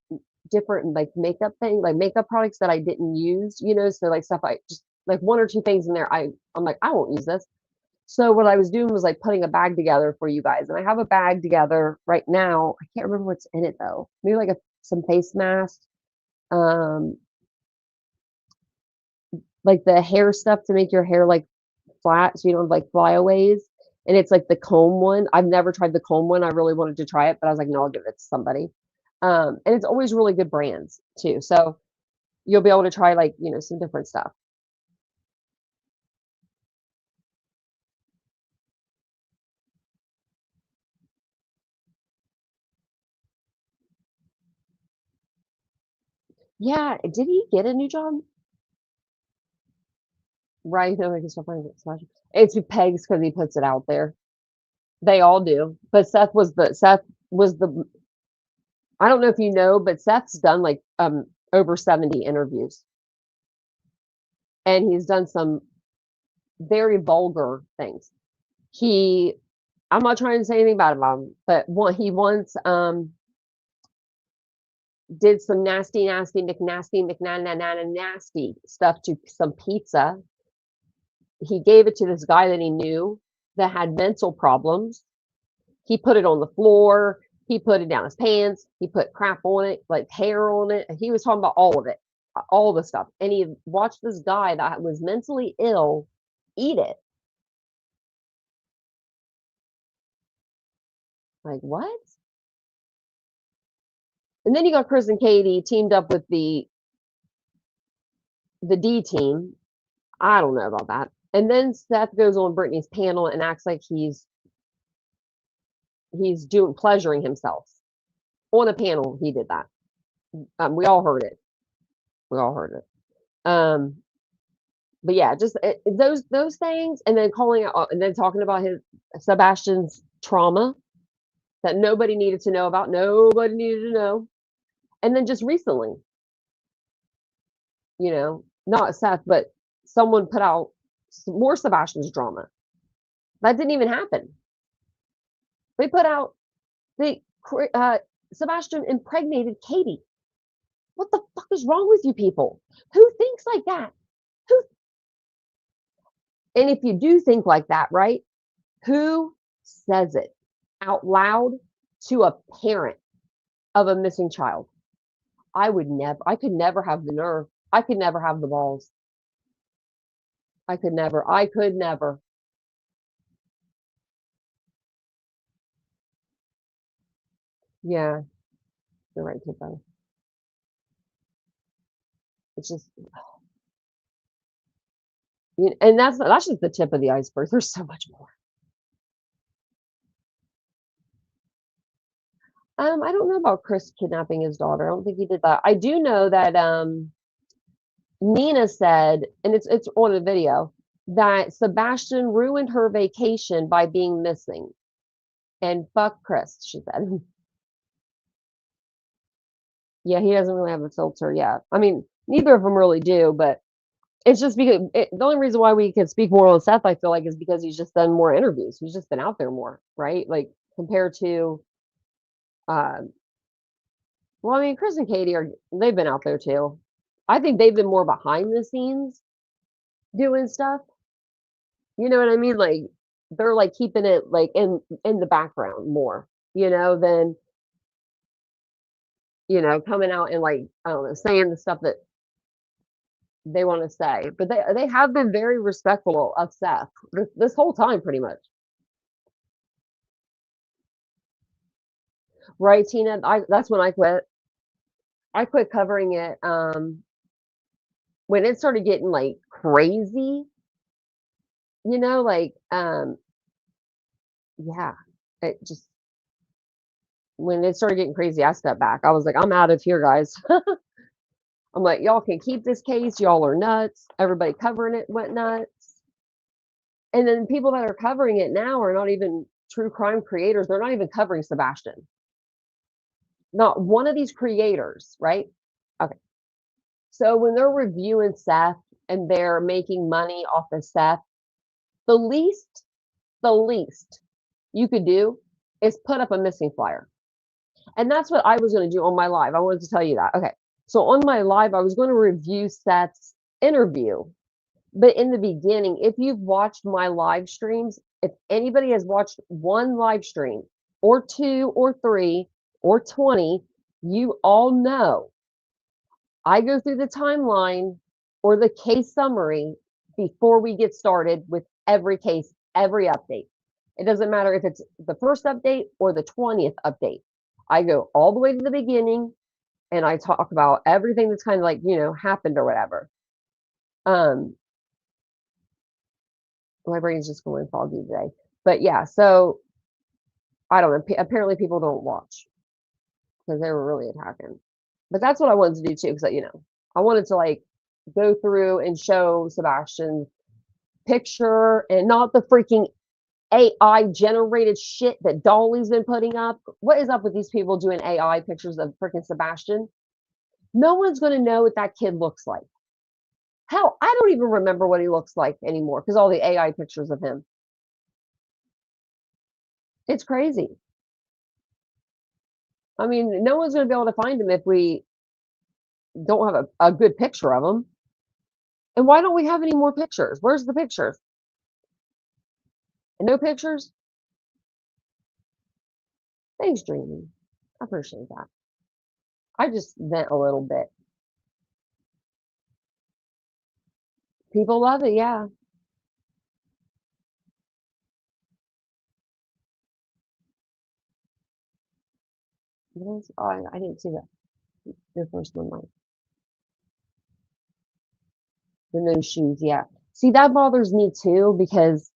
Speaker 2: different like makeup things, like makeup products that I didn't use, so like stuff I just like one or two things in there. I'm like, I won't use this. So what I was doing was like putting a bag together for you guys. And I have a bag together right now. I can't remember what's in it though. Maybe like some face masks, like the hair stuff to make your hair like flat so you don't have like flyaways. And it's like the comb one. I've never tried the comb one. I really wanted to try it, but I was like, no, I'll give it to somebody. And it's always really good brands too. So you'll be able to try like, some different stuff. Yeah. Did he get a new job? Right. No, I can still find it. It's who pegs because he puts it out there. They all do. But Seth was the I don't know if you know, but Seth's done like over 70 interviews. And he's done some very vulgar things. I'm not trying to say anything bad about him, but he once did some nasty stuff to some pizza. He gave it to this guy that he knew. that had mental problems. He put it on the floor. He put it down his pants. He put crap on it, like hair on it. He was talking about all of it, all the stuff. And he watched this guy that was mentally ill eat it. Like, what? And then you got Chris and Katie teamed up with the D team. I don't know about that. And then Seth goes on Brittany's panel and acts like he's doing pleasuring himself on a panel. He did that. We all heard it. But yeah, just those things, and then calling out and then talking about his Sebastian's trauma that nobody needed to know about. Nobody needed to know. And then just recently, not Seth, but someone put out more Sebastian's drama. That didn't even happen. They put out Sebastian impregnated Katie. What the fuck is wrong with you people? Who thinks like that? And if you do think like that, right? Who says it out loud to a parent of a missing child? I could never have the nerve. I could never have the balls. I could never. Yeah, you're right, Tiffany. It's just, and that's just the tip of the iceberg. There's so much more. I don't know about Chris kidnapping his daughter. I don't think he did that. I do know that Nina said, and it's on a video, that Sebastian ruined her vacation by being missing. And fuck Chris, she said. Yeah, he doesn't really have a filter yet. I mean, neither of them really do, but it's just because the only reason why we can speak more on Seth, I feel like, is because he's just done more interviews. He's just been out there more, right? Like compared to, well, I mean, Chris and Katie they've been out there too. I think they've been more behind the scenes doing stuff. You know what I mean? Like they're like keeping it like in the background more, than coming out and like, I don't know, saying the stuff that they want to say. But they have been very respectful of Seth this whole time, pretty much. Right, Tina? That's when I quit. I quit covering it when it started getting like crazy, like yeah, it just when it started getting crazy, I stepped back. I was like, I'm out of here, guys. I'm like, y'all can keep this case. Y'all are nuts. Everybody covering it went nuts. And then people that are covering it now are not even true crime creators. They're not even covering Sebastian. Not one of these creators, right? Okay. So when they're reviewing Seth and they're making money off of Seth, the least you could do is put up a missing flyer. And that's what I was going to do on my live. I wanted to tell you that. Okay. So on my live, I was going to review Seth's interview. But in the beginning, if you've watched my live streams, if anybody has watched one live stream or 2 or 3 or 20, you all know I go through the timeline or the case summary before we get started with every case, every update. It doesn't matter if it's the first update or the 20th update. I go all the way to the beginning and I talk about everything that's kind of like, happened or whatever. My brain's just going foggy today. But yeah, so I don't know. Apparently people don't watch because they were really attacking. But that's what I wanted to do too, because I wanted to like go through and show Sebastian's picture and not the freaking AI generated shit that Dolly's been putting up. What is up with these people doing AI pictures of freaking Sebastian? No one's going to know what that kid looks like. Hell, I don't even remember what he looks like anymore because all the AI pictures of him. It's crazy. I mean, no one's going to be able to find him if we don't have a good picture of him. And why don't we have any more pictures? Where's the pictures? And no pictures? Thanks, Dreamy. I appreciate that. I just vent a little bit. People love it, yeah. Oh, I didn't see that. Your first one, Mike. The no shoes, yeah. See, that bothers me too because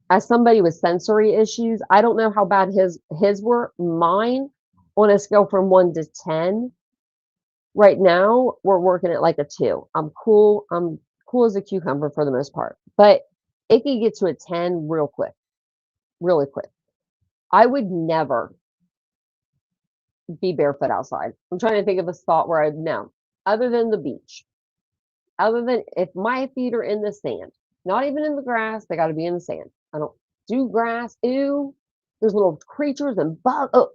Speaker 2: as somebody with sensory issues, I don't know how bad his were. Mine, on a scale from 1 to 10, right now we're working at like a 2. I'm cool. I'm cool as a cucumber for the most part, but it can get to a 10 real quick, really quick. I would never be barefoot outside. I'm trying to think of a spot where I'd no, other than the beach. Other than if my feet are in the sand, not even in the grass, they got to be in the sand. I don't do grass. Ew. There's little creatures and bugs. Oh,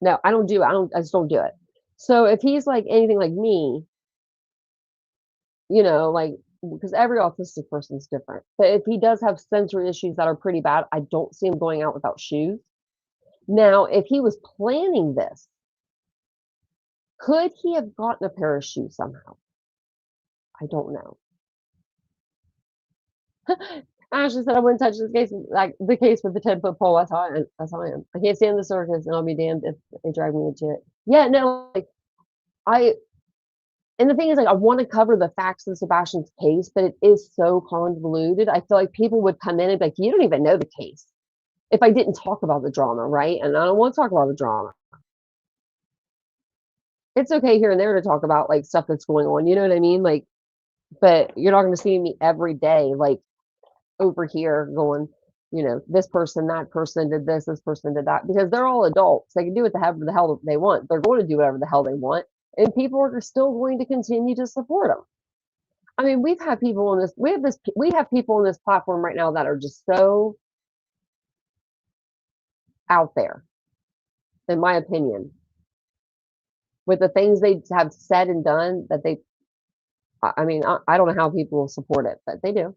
Speaker 2: no, I don't do it. I just don't do it. So if he's like anything like me, like because every autistic person is different. But if he does have sensory issues that are pretty bad, I don't see him going out without shoes. Now, if he was planning this, could he have gotten a pair of shoes somehow? I don't know. Ashley said I wouldn't touch this case, like the case with the 10-foot pole. That's how I am. That's how I am. I can't stand the circus, and I'll be damned if they drag me into it. Yeah, no, like I. And the thing is, like, I want to cover the facts of Sebastian's case, but it is so convoluted. I feel like people would come in and be like, "You don't even know the case." If I didn't talk about the drama, right? And I don't want to talk about the drama. It's okay here and there to talk about like stuff that's going on. You know what I mean? Like, but you're not going to see me every day, like over here going, this person, that person did this person did that, because they're all adults. They can do whatever the hell they want. They're going to do whatever the hell they want, and people are still going to continue to support them. I mean, we've had people on this. We have people on this platform right now that are just so out there, in my opinion, with the things they have said and done that they. I mean, I don't know how people will support it, but they do.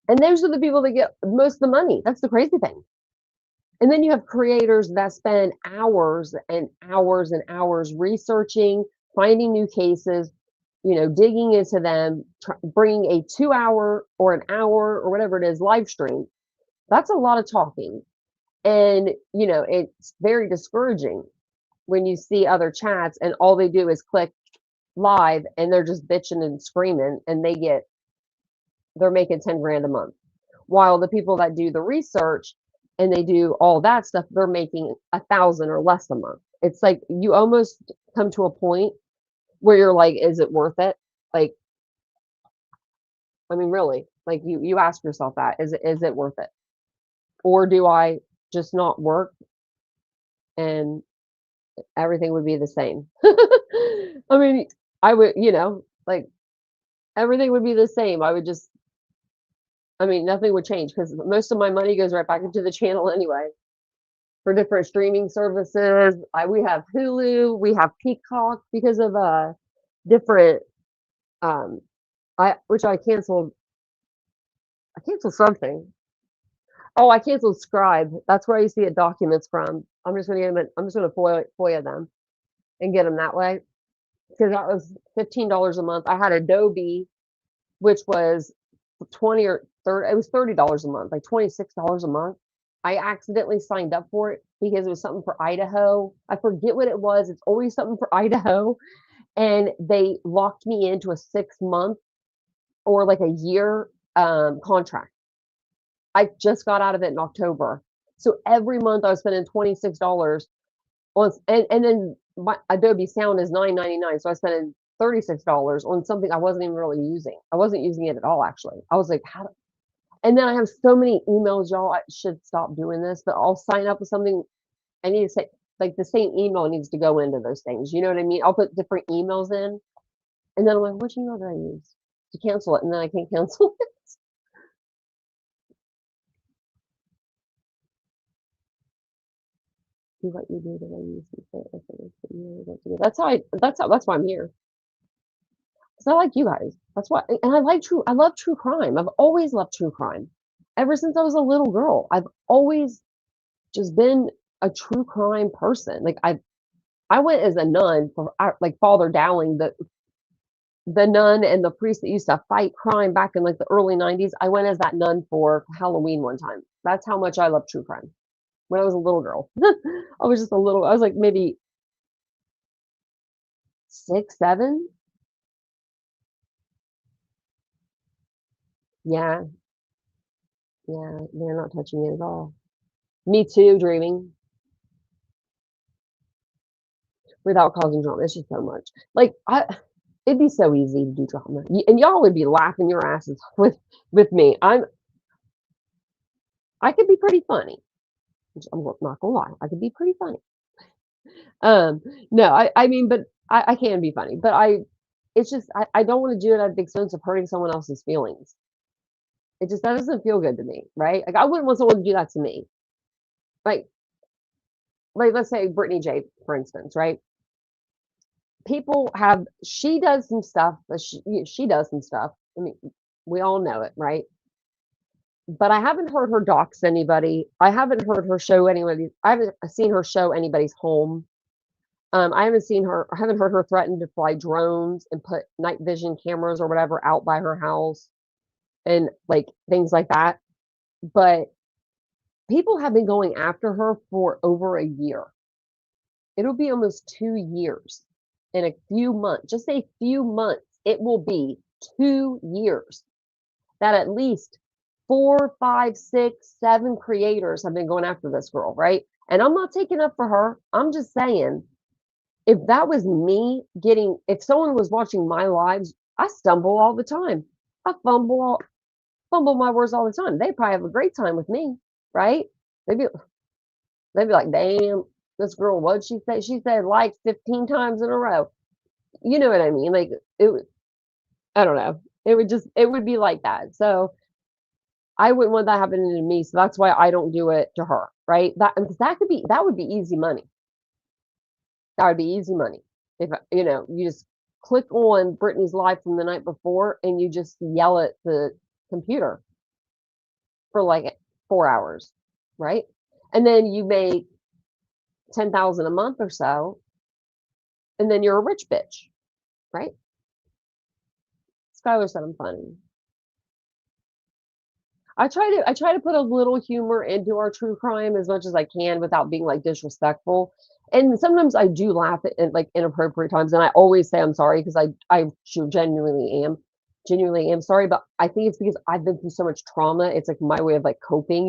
Speaker 2: And those are the people that get most of the money. That's the crazy thing. And then you have creators that spend hours and hours and hours researching, finding new cases, digging into them, bringing a 2-hour or an hour or whatever it is live stream. That's a lot of talking. And, it's very discouraging when you see other chats and all they do is click live and they're just bitching and screaming and they're making 10 grand a month. While the people that do the research and they do all that stuff, they're making 1,000 or less a month. It's like you almost come to a point where you're like, is it worth it? Like, I mean, really, like you ask yourself that, is it worth it? Or do I just not work and everything would be the same? I mean, I would, like everything would be the same. Nothing would change because most of my money goes right back into the channel anyway. For different streaming services, we have Hulu, we have Peacock because of different which I canceled. I canceled something. Oh, I canceled Scribe. That's where I used to get documents from. I'm just gonna FOIA them and get them that way because that was $15 a month. I had Adobe, which was 20 or 30. It was $30 a month, like $26 a month. I accidentally signed up for it because it was something for Idaho. I forget what it was. It's always something for Idaho. And they locked me into a 6-month or like a year contract. I just got out of it in October. So every month I was spending $26 on, and then my Adobe Sound is $9.99. So I was spending $36 on something I wasn't even really using. I wasn't using it at all, actually. I was like, how? And then I have so many emails, y'all. I should stop doing this, but I'll sign up with something. I need to say, like, the same email needs to go into those things. You know what I mean? I'll put different emails in, and then I'm like, which email did I use to cancel it? And then I can't cancel it. Do what you do the way you see fit. That's why I'm here. I like you guys. That's why, and I love true crime. I've always loved true crime. Ever since I was a little girl, I've always just been a true crime person. Like I went as a nun for like Father Dowling, the nun and the priest that used to fight crime back in like the early 90s. I went as that nun for Halloween one time. That's how much I love true crime. When I was a little girl, I was like maybe 6, 7. Yeah, yeah, they're not touching it at all. Me too, dreaming without causing drama. It's just so much. Like it'd be so easy to do drama, and y'all would be laughing your asses with me. I could be pretty funny. I'm not gonna lie, I could be pretty funny. No, I mean, but I can be funny, but it's just I don't want to do it at the expense of hurting someone else's feelings. It just that doesn't feel good to me, right? Like I wouldn't want someone to do that to me. Like let's say Brittany J, for instance, right? People have she does some stuff, but she does some stuff. I mean, we all know it, right? But I haven't heard her dox anybody. I haven't heard her show anybody. I haven't seen her show anybody's home. I haven't heard her threaten to fly drones and put night vision cameras or whatever out by her house and like things like that. But people have been going after her for over a year. It'll be almost 2 years in a few months, just a few months. It will be 2 years that at least 4, 5, 6, 7 creators have been going after this girl, right? And I'm not taking up for her. I'm just saying, if that was me if someone was watching my lives, I stumble all the time. I fumble my words all the time. They probably have a great time with me, right? They'd be, they'd be like, damn, this girl, what'd she say? She said like 15 times in a row. You know what I mean? Like I don't know. It would be like that. So I wouldn't want that happening to me. So that's why I don't do it to her, right? That would be easy money. That would be easy money. If you just click on Brittany's live from the night before and you just yell at the computer for like 4 hours, right? And then you make 10,000 a month or so, and then you're a rich bitch, right? Skylar said I'm funny. I try to put a little humor into our true crime as much as I can without being like disrespectful. And sometimes I do laugh at like inappropriate times, and I always say I'm sorry because I genuinely am sorry. But I think it's because I've been through so much trauma. It's like my way of like coping.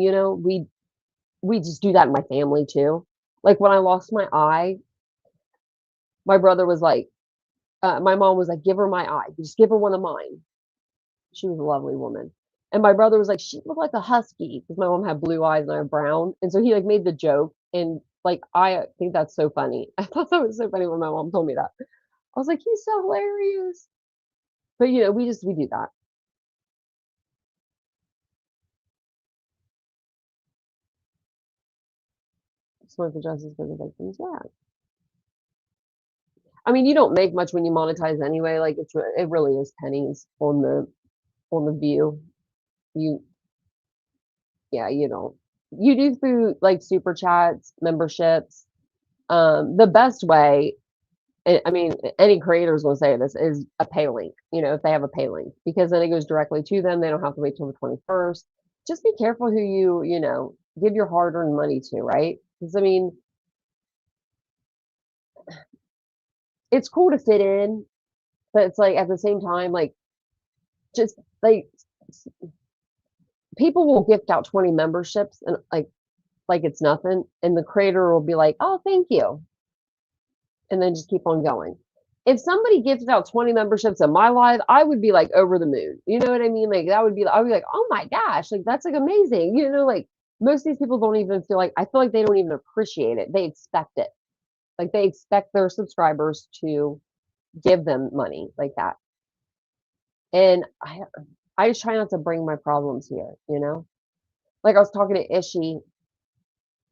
Speaker 2: We just do that in my family too. Like when I lost my eye, my brother was like, my mom was like, give her my eye, just give her one of mine. She was a lovely woman. And my brother was like, she looked like a husky because my mom had blue eyes and I have brown. And so he like made the joke. And like, I think that's so funny. I thought that was so funny when my mom told me that. I was like, he's so hilarious. But we do that. Just want the justice for the victims. Yeah. I mean, you don't make much when you monetize anyway. Like it really is pennies on the view. You Yeah, you don't. You do through like super chats, memberships. The best way, I mean, any creators will say this, is a pay link, if they have a pay link, because then it goes directly to them. They don't have to wait till the 21st. Just be careful who you give your hard-earned money to, right? Because I mean, it's cool to fit in, but it's like at the same time, like just like people will gift out 20 memberships and like it's nothing, and the creator will be like, "Oh, thank you," and then just keep on going. If somebody gifted out 20 memberships in my life, I would be like over the moon. You know what I mean? Like I would be like, oh my gosh, like that's like amazing. Like most of these people don't even I feel like they don't even appreciate it. They expect it. Like they expect their subscribers to give them money like that. And I just try not to bring my problems here. Like I was talking to Ishi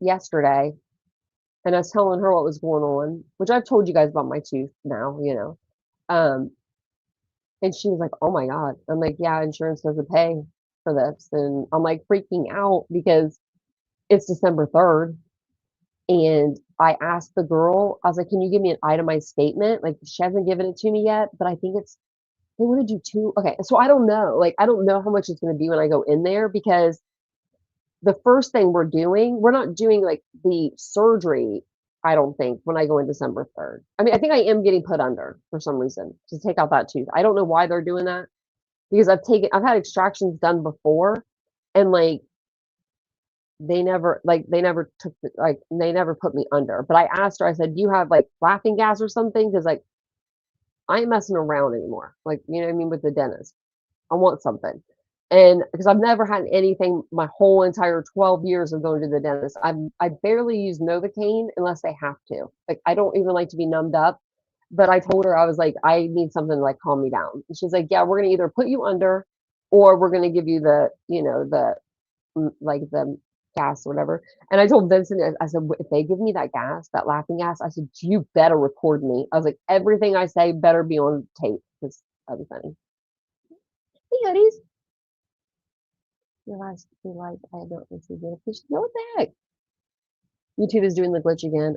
Speaker 2: yesterday and I was telling her what was going on, which I've told you guys about my tooth now. Um, And she was like, "Oh my God." I'm like, "Yeah, insurance doesn't pay for this." And I'm like freaking out because it's December 3rd. And I asked the girl, I was like, "Can you give me an itemized statement?" Like, she hasn't given it to me yet, but I think they want to do two. Okay, so I don't know. Like, I don't know how much it's going to be when I go in there because the first thing we're not doing like the surgery, I don't think, when I go in December 3rd. I mean, I think I am getting put under for some reason to take out that tooth. I don't know why they're doing that because I've had extractions done before and like they never took they never put me under. But I asked her, I said, "Do you have like laughing gas or something?" Because like I ain't messing around anymore. Like, you know what I mean, with the dentist. I want something. And because I've never had anything my whole entire 12 years of going to the dentist. I barely use Novocaine unless they have to. Like I don't even like to be numbed up. But I told her I was like, I need something to like calm me down. And she's like, "Yeah, we're gonna either put you under or we're gonna give you the, like the gas or whatever." And I told Vincent, I said, "If they give me that gas, that laughing gas," I said, "You better record me." I was like, "Everything I say better be on tape because that'd be funny." Hey, hoodies. Realized we like I don't receive notifications. No, what the heck? YouTube is doing the glitch again.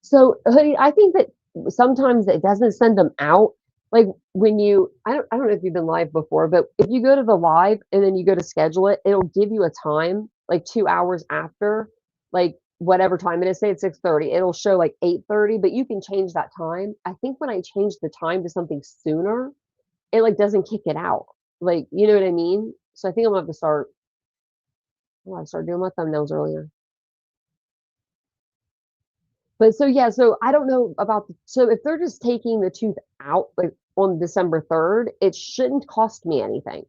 Speaker 2: So, hoodie, I think that sometimes it doesn't send them out. Like when I don't know if you've been live before, but if you go to the live and then you go to schedule it, it'll give you a time like 2 hours after, like whatever time it is. Say it's 6:30, it'll show like 8:30, but you can change that time. I think when I change the time to something sooner, it like doesn't kick it out. Like, you know what I mean? So I think I'm gonna have to start. Oh, I started doing my thumbnails earlier. But so yeah, so I don't know about so if they're just taking the tooth out like on December 3rd, it shouldn't cost me anything.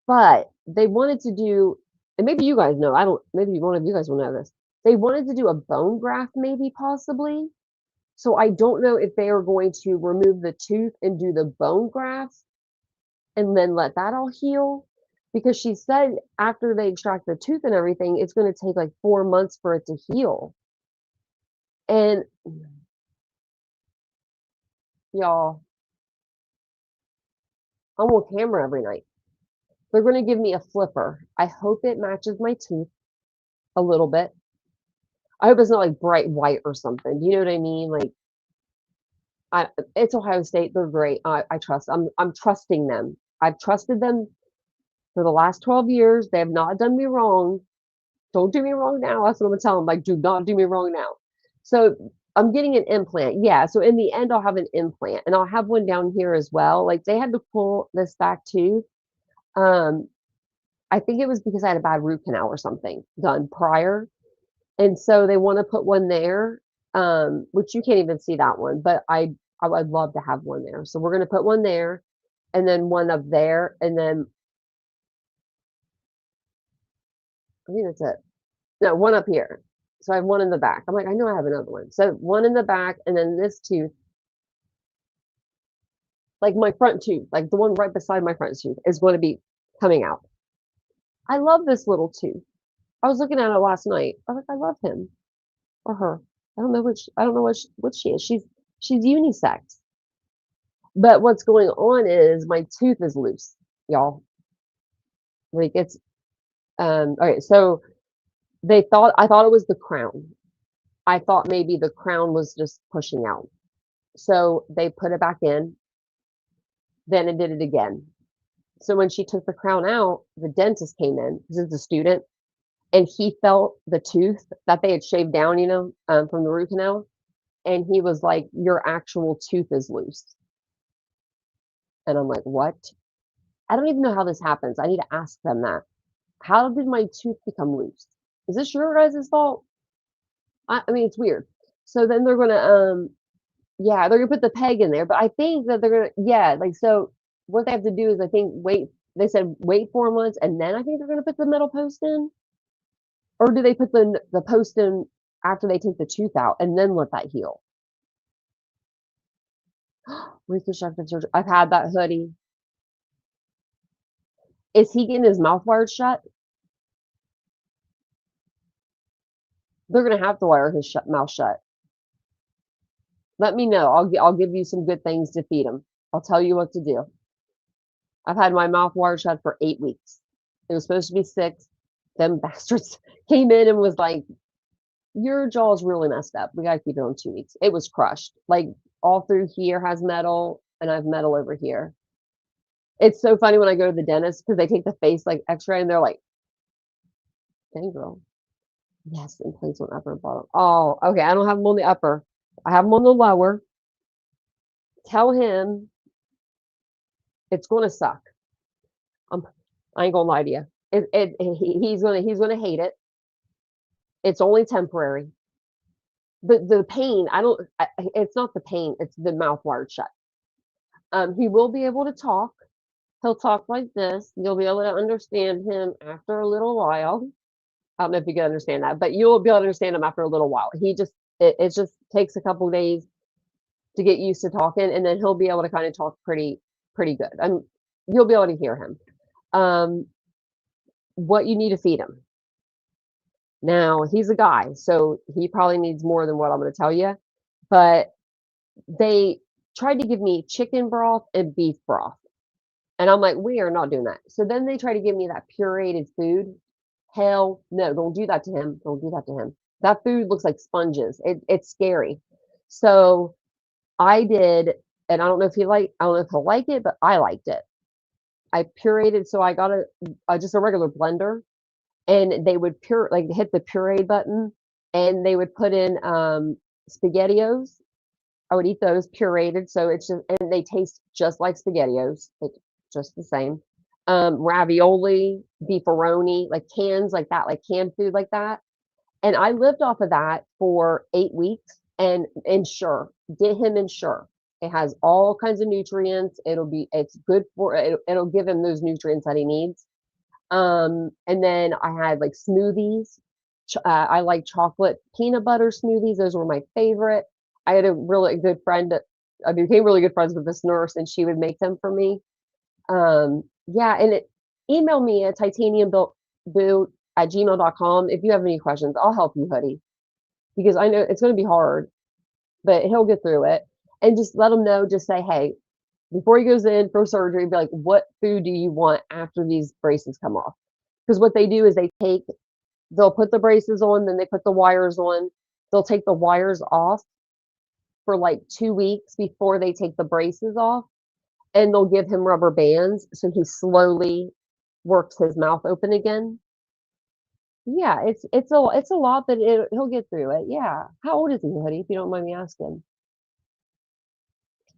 Speaker 2: But they wanted to do, and maybe you guys know, I don't, maybe one of you guys will know this. They wanted to do a bone graft, maybe possibly. So I don't know if they are going to remove the tooth and do the bone graft and then let that all heal. Because she said after they extract the tooth and everything, it's going to take like 4 months for it to heal. And y'all, I'm on camera every night. They're going to give me a flipper. I hope it matches my tooth a little bit. I hope it's not like bright white or something. Do you know what I mean? Like, it's Ohio State. They're great. I trust. I'm trusting them. I've trusted them for the last 12 years. They have not done me wrong. Don't do me wrong now. That's what I'm gonna tell them. Like, do not do me wrong now. So I'm getting an implant. Yeah. So in the end, I'll have an implant, and I'll have one down here as well. Like they had to pull this back tooth. Um, I think it was because I had a bad root canal or something done prior. And so they want to put one there, which you can't even see that one, but I would love to have one there. So we're going to put one there and then one up there. And then I think that's it. No, one up here. So I have one in the back. I'm like, I know I have another one. So one in the back and then this tooth, like my front tooth, like the one right beside my front tooth is going to be coming out. I love this little tooth. I was looking at it last night. I was like, I love him or her. I don't know what she is. She's unisex. But what's going on is my tooth is loose, y'all. Like it's okay, so I thought it was the crown. I thought maybe the crown was just pushing out. So they put it back in, then it did it again. So when she took the crown out, the dentist came in because it's a student, and he felt the tooth that they had shaved down, from the root canal, and he was like, "Your actual tooth is loose." And I'm like, "What?" I don't even know how this happens. I need to ask them that. How did my tooth become loose? Is this your guys' fault? I mean, it's weird. So then they're gonna, yeah, they're gonna put the peg in there, but I think that they're gonna, yeah, like so. What they have to do is, I think, wait. They said wait 4 months, and then I think they're gonna put the metal post in, or do they put the post in after they take the tooth out and then let that heal? Reconstructive surgery. I've had that hoodie. Is he getting his mouth wired shut? They're gonna have to wire his mouth shut. Let me know. I'll give you some good things to feed him. I'll tell you what to do. I've had my mouth wired shut for 8 weeks. It was supposed to be 6. Them bastards came in and was like, your jaw's really messed up. We gotta keep it on 2 weeks. It was crushed. Like all through here has metal, and I have metal over here. It's so funny when I go to the dentist because they take the face like X-ray and they're like, "Dang girl, yes, implants on upper and bottom." Oh, okay. I don't have them on the upper. I have them on the lower. Tell him it's gonna suck. I ain't gonna lie to you. He's gonna hate it. It's only temporary. The pain, it's not the pain, it's the mouth wired shut. He will be able to talk. He'll talk like this. You'll be able to understand him after a little while. I don't know if you can understand that, but you'll be able to understand him after a little while. It just takes a couple days to get used to talking, and then he'll be able to kind of talk pretty good. You'll be able to hear him. What you need to feed him. Now, he's a guy, so he probably needs more than what I'm going to tell you, but they tried to give me chicken broth and beef broth. And I'm like, we are not doing that. So then they try to give me that pureed food. Hell no, don't do that to him. Don't do that to him. That food looks like sponges. It's scary. So I did, and I don't know if he'll like it, but I liked it. I pureed it, so I got just a regular blender, and they would hit the puree button, and they would put in SpaghettiOs. I would eat those pureed, so it's just, and they taste just like SpaghettiOs. It's just the same. Ravioli, beefaroni, like cans like that, like canned food like that. And I lived off of that for 8 weeks, and Ensure, get him Ensure. It has all kinds of nutrients. It's good for it'll give him those nutrients that he needs. And then I had like smoothies. I like chocolate peanut butter smoothies. Those were my favorite. I had a really good friend. I became really good friends with this nurse, and she would make them for me. Yeah, and email me at titaniumboot@gmail.com if you have any questions. I'll help you, Hoodie, because I know it's going to be hard, but he'll get through it. And just let him know, just say, hey, before he goes in for surgery, be like, what food do you want after these braces come off? Because what they do is they'll put the braces on, then they put the wires on. They'll take the wires off for like 2 weeks before they take the braces off, and they'll give him rubber bands so he slowly works his mouth open again. Yeah, it's a lot, but he'll get through it. Yeah. How old is he, Hoodie, if you don't mind me asking?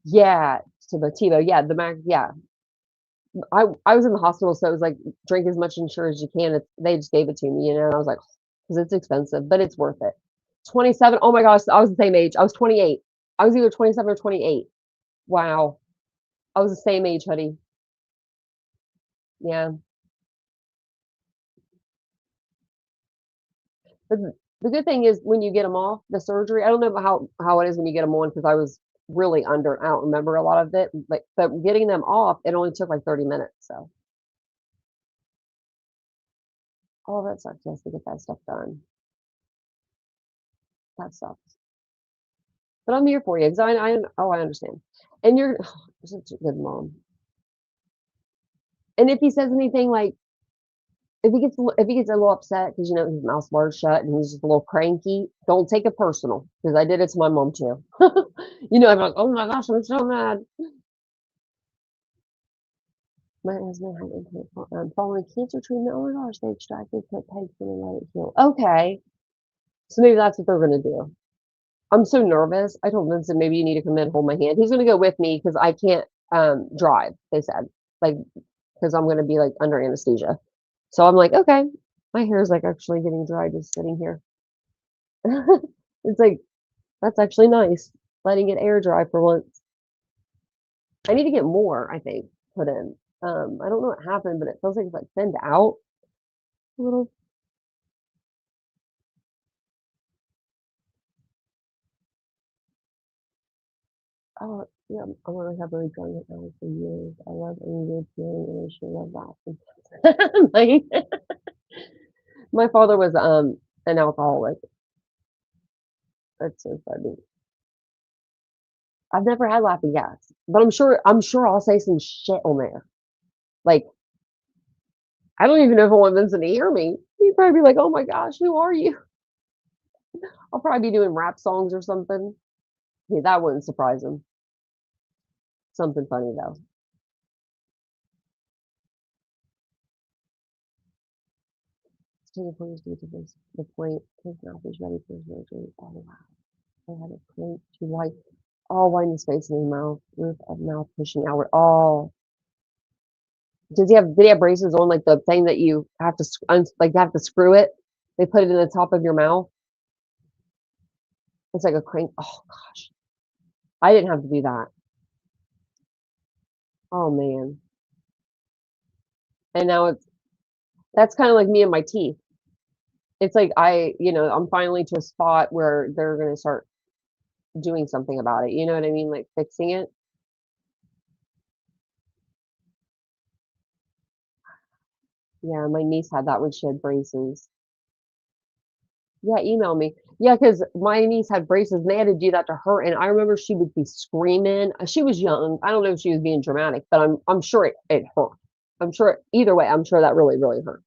Speaker 2: Yeah, to the TiVo. Yeah, the Mac. Yeah, I was in the hospital, so it was like drink as much Ensure as you can. They just gave it to me, and I was like, because it's expensive, but it's worth it. 27. Oh my gosh, I was the same age. I was 28. I was either 27 or 28. Wow, I was the same age, Hoodie. Yeah. The good thing is when you get them off the surgery, I don't know how it is when you get them on because I was really under. I don't remember a lot of it, but getting them off, it only took like 30 minutes. So, oh, that sucks. Yes, to get that stuff done. That sucks. But I'm here for you because I understand. And you're such a good mom. And if he says anything like, if he gets a little upset because his mouth's wired shut and he's just a little cranky, don't take it personal because I did it to my mom too. I'm like, oh my gosh, I'm so mad. My husband had following cancer treatment. Oh my gosh, they extracted, put pegs in and let it heal. Okay, so maybe that's what they're gonna do. I'm so nervous. I told Vincent maybe you need to come in and hold my hand. He's gonna go with me because I can't drive. They said like because I'm gonna be like under anesthesia. So I'm like, okay, my hair is like actually getting dry just sitting here. It's like that's actually nice, letting it air dry for once. I need to get more, I think, put in. I don't know what happened, but it feels like it's like thinned out a little. Oh, yeah, I want to have really drunk it now for years. I love any good feeling and I sure love that. My father was an alcoholic. That's so funny. I've never had laughing gas, but I'm sure I'll say some shit on there. Like, I don't even know if I want Vincent to hear me. He'd probably be like, "Oh my gosh, who are you?" I'll probably be doing rap songs or something. Yeah, that wouldn't surprise him. Something funny though. Taking photos due to this, the point. His mouth is ready for surgery. Oh wow. I had a point too wide. All widen space in his mouth. Roof of mouth pushing outward. Oh, did he have braces on, like the thing that you have to like you have to screw it? They put it in the top of your mouth. It's like a crank. Oh gosh, I didn't have to do that. Oh man. And now that's kind of like me and my teeth. It's like I'm finally to a spot where they're gonna start doing something about it. You know what I mean? Like fixing it. Yeah, my niece had that when she had braces. Yeah, email me. Yeah, because my niece had braces and they had to do that to her. And I remember she would be screaming. She was young. I don't know if she was being dramatic, but I'm sure it hurt. I'm sure either way, I'm sure that really, really hurt.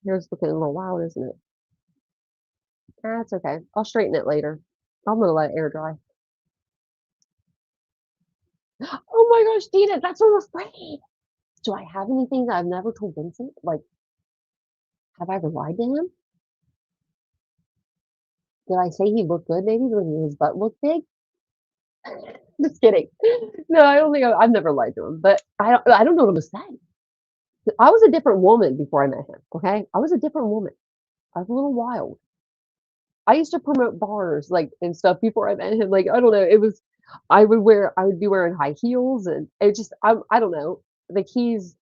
Speaker 2: Here's looking a little loud, isn't it? That's okay. I'll straighten it later. I'm gonna let it air dry. Oh my gosh, Dina, that's what I'm afraid. Do I have anything that I've never told Vincent? Like, have I ever lied to him? Did I say he looked good maybe when his butt looked big? Just kidding. No, I don't think I've never lied to him, but I don't know what to say. I was a different woman before I met him. Okay, I was a different woman. I was a little wild. I used to promote bars like and stuff before I met him. Like I don't know, it was I would be wearing high heels and it just I don't know. Like he's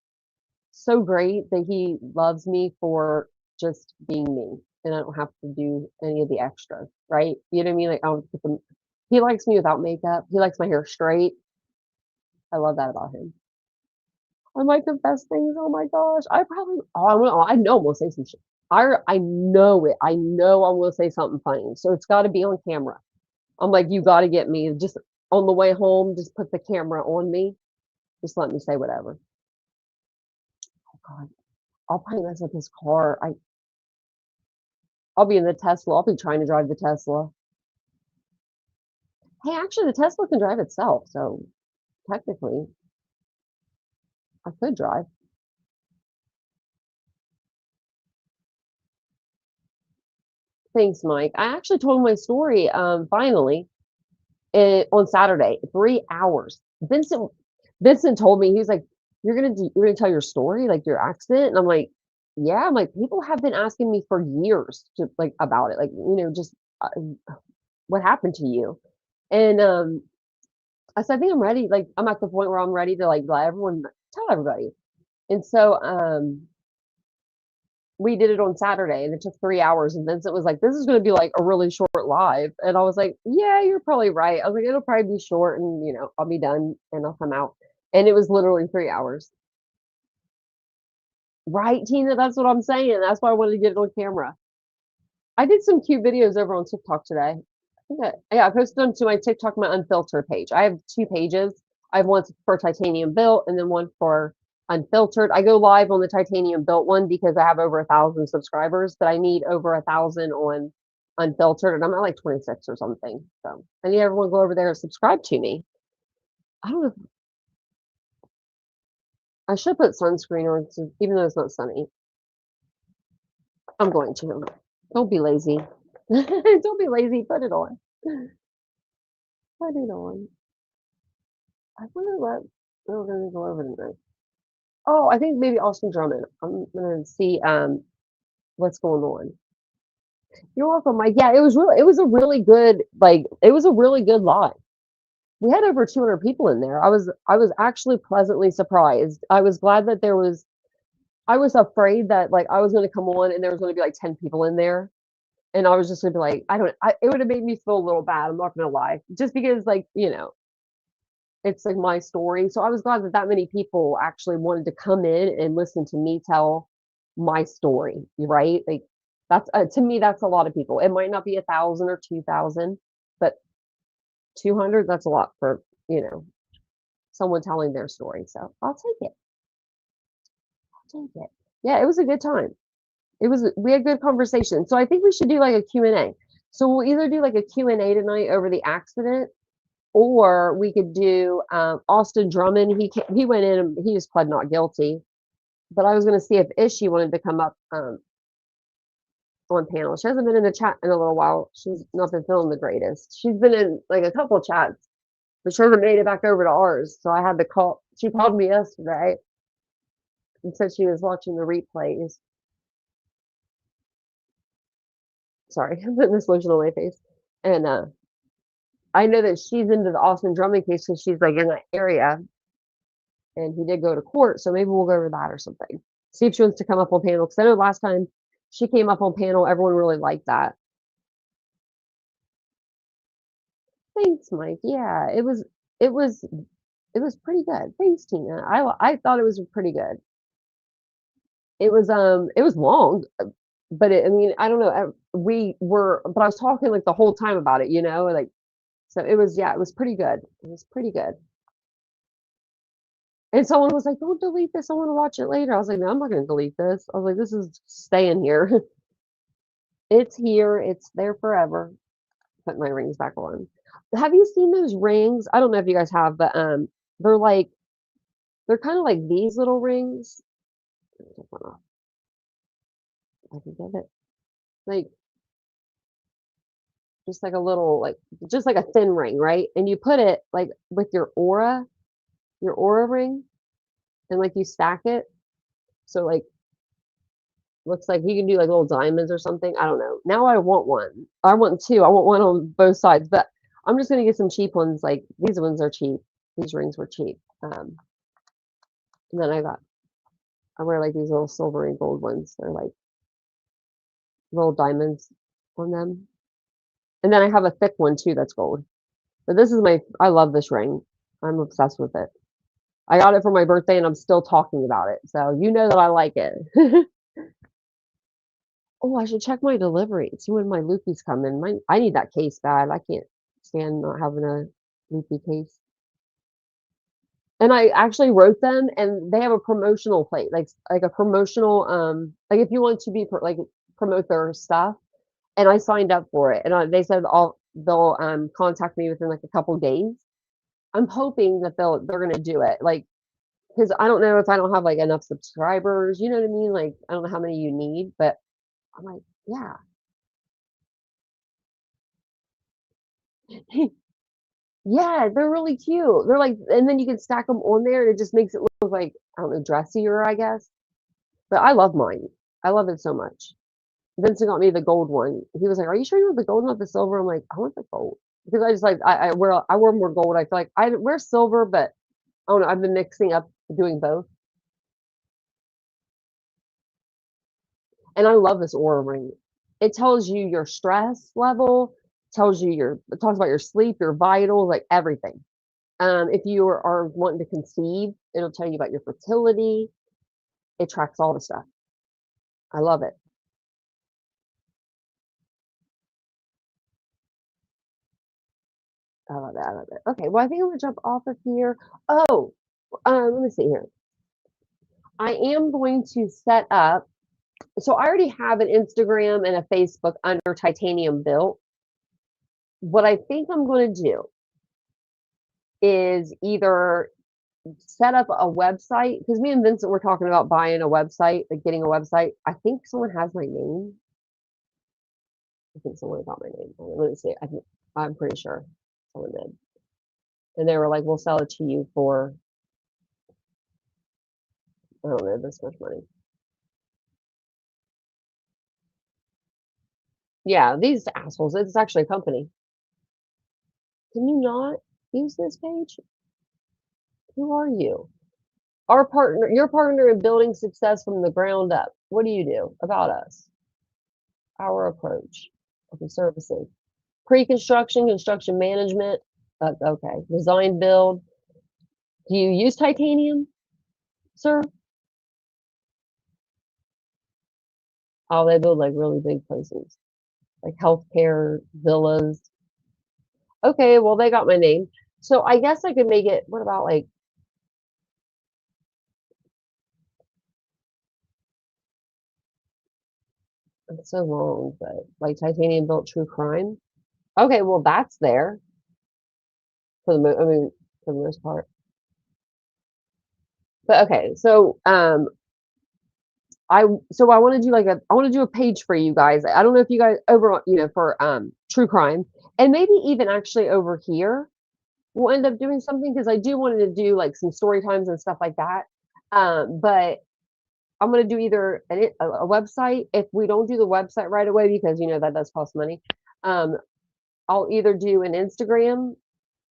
Speaker 2: so great that he loves me for just being me and I don't have to do any of the extras, right? You know what I mean? Like I don't put them, he likes me without makeup. He likes my hair straight. I love that about him. I might confess things. Oh my gosh. I probably I know I'm gonna say some shit. I know it. I know I'm gonna say something funny. So it's gotta be on camera. I'm like, you gotta get me just on the way home, just put the camera on me. Just let me say whatever. Oh God. I'll probably mess up his car. I'll be in the Tesla. I'll be trying to drive the Tesla. Hey, actually the Tesla can drive itself, so technically I could drive. Thanks, Mike. I actually told my story finally on Saturday, 3 hours. Vincent told me, he's like, you're gonna tell your story, like your accident. And I'm like, yeah, I'm like, people have been asking me for years to like about it, like, just uh, what happened to you. And I said, I think I'm ready. Like, I'm at the point where I'm ready to like let everyone tell everybody. And so we did it on Saturday and it took 3 hours. And Vincent was like, this is going to be like a really short live. And I was like, yeah, you're probably right. I was like, it'll probably be short and, I'll be done and I'll come out. And it was literally 3 hours. Right, Tina? That's what I'm saying. That's why I wanted to get it on camera. I did some cute videos over on TikTok today. Yeah, I posted them to my TikTok, my unfiltered page. I have two pages. I have one for titanium built and then one for unfiltered. I go live on the titanium built one because I have over 1,000 subscribers, but I need over 1,000 on unfiltered, and I'm at like 26 or something. So I need everyone to go over there and subscribe to me. I don't know. I should put sunscreen on, even though it's not sunny. I'm going to. Don't be lazy. Don't be lazy. Put it on. Put it on. I wonder what we're going to go over tonight. Oh, I think maybe Austin Drummond. I'm gonna see what's going on. You're welcome, Mike. Yeah, it was a really good it was a really good live. We had over 200 people in there. I was actually pleasantly surprised. I was glad that I was afraid that like I was gonna come on and there was gonna be like 10 people in there. And I was just gonna be like, it would have made me feel a little bad. I'm not gonna lie. Just because like, it's like my story. So I was glad that that many people actually wanted to come in and listen to me tell my story, right? Like that's to me, that's a lot of people. It might not be 1,000 or 2,000, but 200, that's a lot for, someone telling their story. So I'll take it. I'll take it. Yeah, it was a good time. We had good conversation. So I think we should do like a Q&A. So we'll either do like a Q&A tonight over the accident, or we could do Austin Drummond. He went in and he just pled not guilty. But I was going to see if Ishi wanted to come up on panel. She hasn't been in the chat in a little while. She's not been feeling the greatest. She's been in like a couple chats, but she hasn't made it back over to ours. So I had to call. She called me yesterday and said she was watching the replays. Sorry, I'm putting this lotion on my face. And I know that she's into the Austin Drummond case because she's like in that area. And he did go to court. So maybe we'll go over that or something. See if she wants to come up on panel. Because I know last time she came up on panel, everyone really liked that. Thanks, Mike. Yeah, it was pretty good. Thanks, Tina. I thought it was pretty good. It was long, but I mean, I don't know. But I was talking like the whole time about it, like, so it was pretty good. It was pretty good. And someone was like, "Don't delete this. I want to watch it later." I was like, "No, I'm not going to delete this." I was like, "This is staying here. It's here. It's there forever." Put my rings back on. Have you seen those rings? I don't know if you guys have, but they're kind of like these little rings. I can get it. Like just like a little, like just like a thin ring, right? And you put it like with your aura ring, and like you stack it. So like looks like you can do like little diamonds or something. I don't know. Now I want one. I want two. I want one on both sides, but I'm just gonna get some cheap ones. Like these ones are cheap. These rings were cheap. And then I wear like these little silver and gold ones. They're like little diamonds on them. And then I have a thick one too that's gold. But I love this ring. I'm obsessed with it. I got it for my birthday and I'm still talking about it. So you know that I like it. Oh, I should check my delivery. See when my loopy's coming. I need that case bad. I can't stand not having a loopy case. And I actually wrote them, and they have a promotional plate, like a promotional, like if you want to be like promote their stuff. And I signed up for it, and they said they'll contact me within like a couple days. I'm hoping that they're gonna do it, like because I don't know if I don't have like enough subscribers. You know what I mean? Like I don't know how many you need, but I'm like, yeah. Yeah, they're really cute. They're like, and then you can stack them on there, and it just makes it look like, I don't know, dressier, I guess. But I love mine. I love it so much. Vincent got me the gold one. He was like, "Are you sure you want the gold, not the silver?" I'm like, "I want the gold." Because I just like I wear more gold. I feel like I wear silver, but I don't know. I've been mixing up doing both. And I love this aura ring. It tells you your stress level, it talks about your sleep, your vitals, like everything. If you are wanting to conceive, it'll tell you about your fertility. It tracks all the stuff. I love it. I love it. I love it. Okay, well, I think I'm gonna jump off of here. Oh, let me see here. I am going to set up. So I already have an Instagram and a Facebook under Titanium Built. What I think I'm going to do is either set up a website, because me and Vincent were talking about buying a website, like getting a website. I think someone has my name. I think someone got my name. Let me see. I'm pretty sure someone did. And they were like, "We'll sell it to you for, I don't know, this much money." Yeah, these assholes. It's actually a company. Can you not use this page? Who are you? Your partner in building success from the ground up. What do you do about us? Our approach. Okay, services. Pre-construction, construction management. Okay. Design build. Do you use titanium, sir? Oh, they build like really big places, like healthcare villas. Okay, well, they got my name. So I guess I could make it, what about like, it's so long, but like titanium built true crime. Okay, well, that's there for I mean, for the most part. But okay, so I want to do like I want to do a page for you guys. I don't know if you guys over, for true crime, and maybe even actually over here we'll end up doing something, because I do wanted to do like some story times and stuff like that. But I'm gonna do either a website. If we don't do the website right away, because that does cost money, I'll either do an Instagram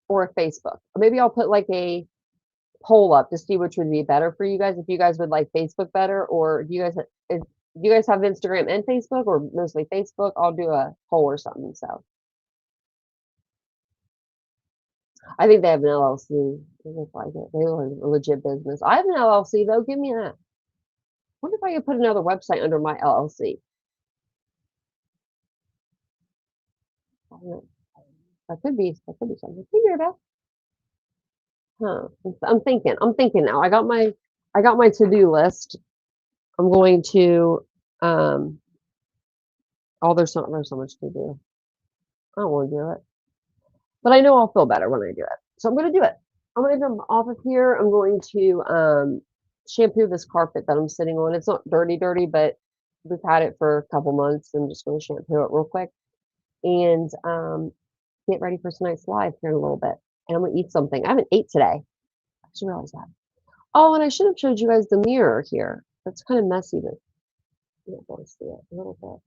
Speaker 2: or a Facebook. Or maybe I'll put like a poll up to see which would be better for you guys. If you guys would like Facebook better, or if you guys have Instagram and Facebook, or mostly Facebook, I'll do a poll or something. So I think they have an LLC. They look like it. They look like a legit business. I have an LLC though. Give me that. I wonder if I could put another website under my LLC. That could be something. Figure it out. Huh. I'm thinking now. I got my to-do list. I'm going to there's so much to do. I don't want to do it. But I know I'll feel better when I do it. So I'm gonna do it. I'm gonna come off of here. I'm going to shampoo this carpet that I'm sitting on. It's not dirty, but we've had it for a couple months. I'm just gonna shampoo it real quick and get ready for tonight's live here in a little bit. And I'm gonna eat something. I haven't ate today. I just realized that. Oh, and I should have showed you guys the mirror here. That's kind of messy, but you don't want to see it a little bit.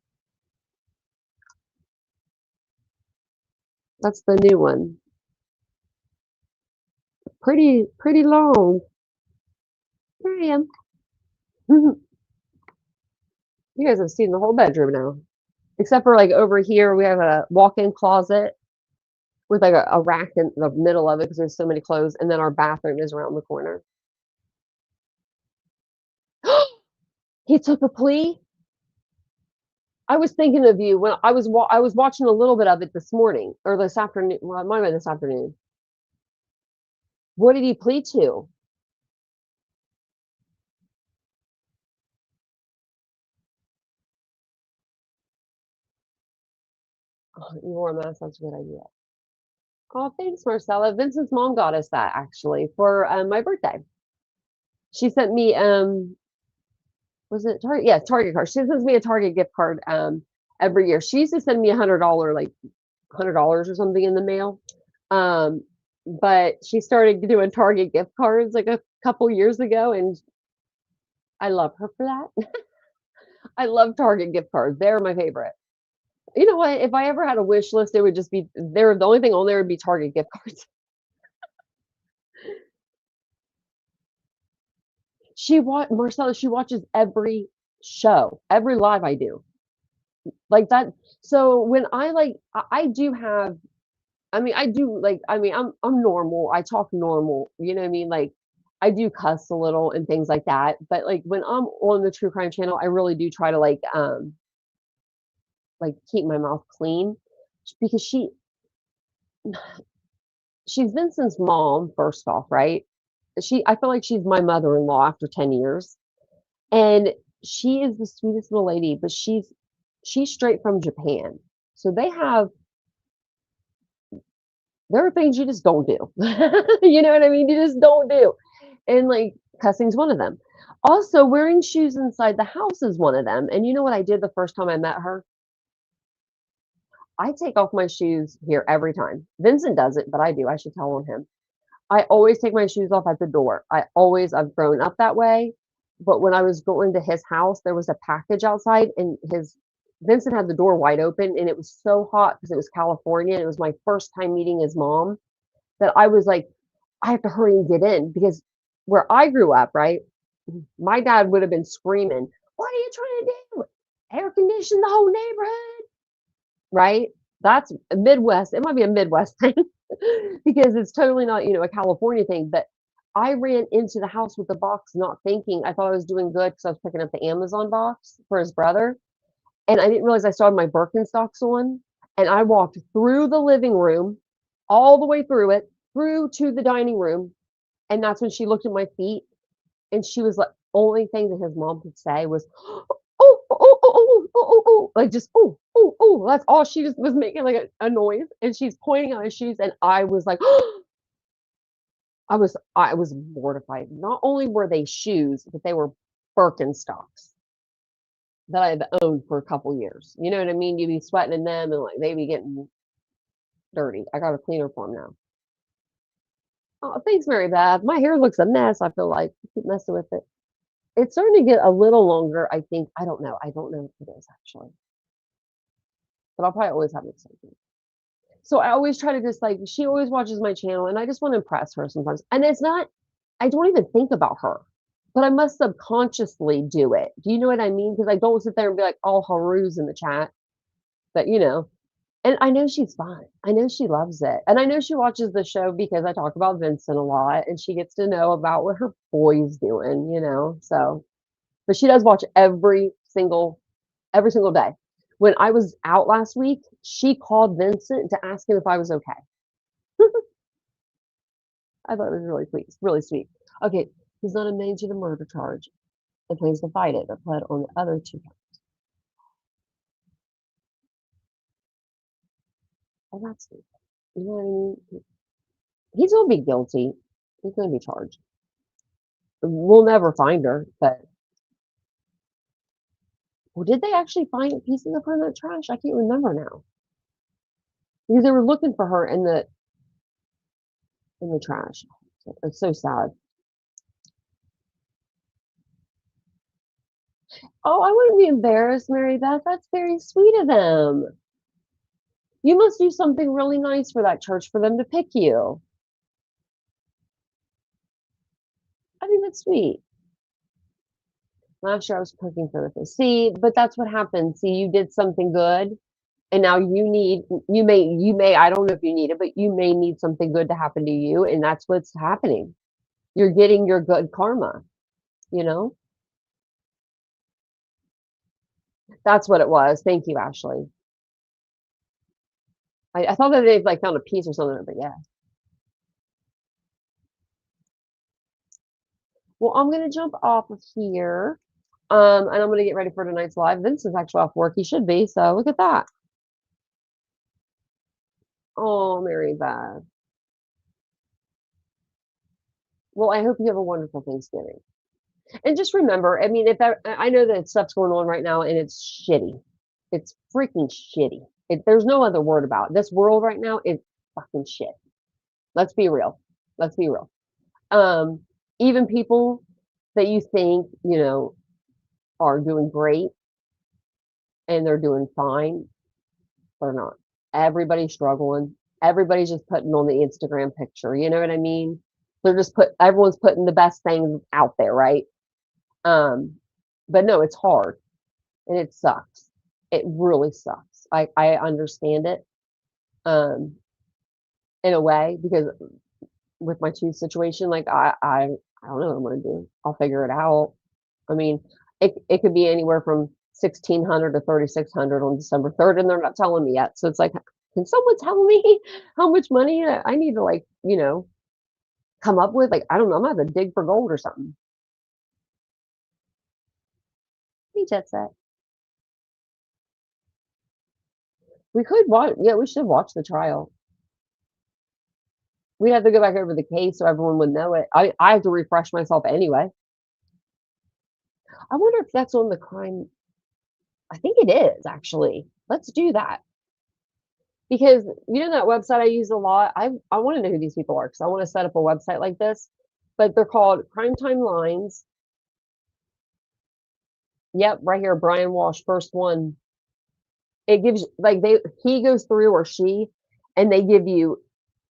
Speaker 2: That's the new one. Pretty long. There I am. You guys have seen the whole bedroom now. Except for like over here, we have a walk-in closet with like a rack in the middle of it because there's so many clothes. And then our bathroom is around the corner. He took a plea. I was thinking of you when I was watching a little bit of it this morning or this afternoon. Well, it might have been this afternoon. What did he plead to? Oh, you wore a mask. That's a good idea. Oh, thanks, Marcella. Vincent's mom got us that actually for my birthday. She sent me was it Target? Yeah, Target card. She sends me a Target gift card every year. She used to send me $100, like $100 or something in the mail. But she started doing Target gift cards like a couple years ago, and I love her for that. I love Target gift cards. They're my favorite. You know what? If I ever had a wish list, it would just be there. The only thing on there would be Target gift cards. Marcella, she watches every show, every live I do. Like that. So when I do have, I'm normal. I talk normal, you know what I mean? Like I do cuss a little and things like that. But like when I'm on the true crime channel, I really do try to like keep my mouth clean because she's Vincent's mom, first off, right? I feel like she's my mother-in-law after 10 years. And she is the sweetest little lady, but she's straight from Japan. So there are things you just don't do. You know what I mean? You just don't do. And like cussing's one of them. Also, wearing shoes inside the house is one of them. And you know what I did the first time I met her? I take off my shoes here every time. Vincent does it, but I do. I should tell on him. I always take my shoes off at the door. I've grown up that way. But when I was going to his house, there was a package outside and Vincent had the door wide open and it was so hot because it was California and it was my first time meeting his mom that I was like, I have to hurry and get in because where I grew up, right? My dad would have been screaming, "What are you trying to do? Air condition the whole neighborhood?" Right? That's a Midwest. It might be a Midwest thing because it's totally not, a California thing. But I ran into the house with the box, not thinking. I thought I was doing good because I was picking up the Amazon box for his brother. And I didn't realize I still had my Birkenstocks on. And I walked through the living room all the way through it, through to the dining room. And that's when she looked at my feet and she was like, only thing that his mom could say was, oh, oh, oh, oh, oh, oh, like just, oh, oh, oh. That's all she was making, like a noise. And she's pointing at his shoes. And I was like, I was mortified. Not only were they shoes, but they were Birkenstocks that I had owned for a couple years. You know what I mean? You'd be sweating in them and like they'd be getting dirty. I got a cleaner for them now. Oh, thanks, Mary Beth. My hair looks a mess. I feel like I keep messing with it. It's starting to get a little longer, I think. I don't know. I don't know if it is actually. But I'll probably always have it something. So I always try to just like she always watches my channel and I just want to impress her sometimes. And it's not I don't even think about her, but I must subconsciously do it. Do you know what I mean? Because I don't sit there and be like, oh, Haru's in the chat. But you know, and I know she's fine. I know she loves it. And I know she watches the show because I talk about Vincent a lot and she gets to know about what her boy's doing, you know. So, but she does watch every single day. When I was out last week, she called Vincent to ask him if I was okay. I thought it was really sweet. Really sweet. Okay, he's not admitting to the murder charge and plans to fight it, but pled on the other two counts. Oh, that's sweet. You know what I mean? He's gonna be guilty. He's gonna be charged. We'll never find her, but well, did they actually find pieces of her in the trash? I can't remember now. Because they were looking for her in the trash. It's so sad. Oh, I wouldn't be embarrassed, Mary Beth. That's very sweet of them. You must do something really nice for that church for them to pick you. I think that's sweet. Last year I was cooking for the see, but that's what happens. See, you did something good, and now you may I don't know if you need it, but you may need something good to happen to you, and that's what's happening. You're getting your good karma, you know? That's what it was. Thank you, Ashley. I thought that they've like found a piece or something, but yeah. Well, I'm gonna jump off of here. And I'm gonna get ready for tonight's live. Vince is actually off work. He should be, so look at that. Oh, Mary Beth. Well, I hope you have a wonderful Thanksgiving. And just remember, I mean, I know that stuff's going on right now and it's shitty. It's freaking shitty. There's no other word about it. This world right now is fucking shit. Let's be real. Let's be real. Even people that you think, you know, are doing great and they're doing fine, they're not. Everybody's struggling. Everybody's just putting on the Instagram picture. You know what I mean? Everyone's putting the best things out there, right? But no, it's hard and it sucks. It really sucks. I understand it in a way because with my tooth situation, like I don't know what I'm gonna do. I'll figure it out. I mean, it could be anywhere from 1,600 to 3,600 on December 3rd, and they're not telling me yet. So it's like, can someone tell me how much money I need to like, you know, come up with? Like, I don't know, I'm gonna have to dig for gold or something. Hey, Jet Set. We could watch, yeah, we should watch the trial. We'd have to go back over the case so everyone would know it. I have to refresh myself anyway. I wonder if that's on the crime. I think it is actually. Let's do that. Because you know that website I use a lot? I want to know who these people are because I want to set up a website like this. But they're called Crime Time Lines. Yep, right here, Brian Walsh, first one. It gives like he goes through or she, and they give you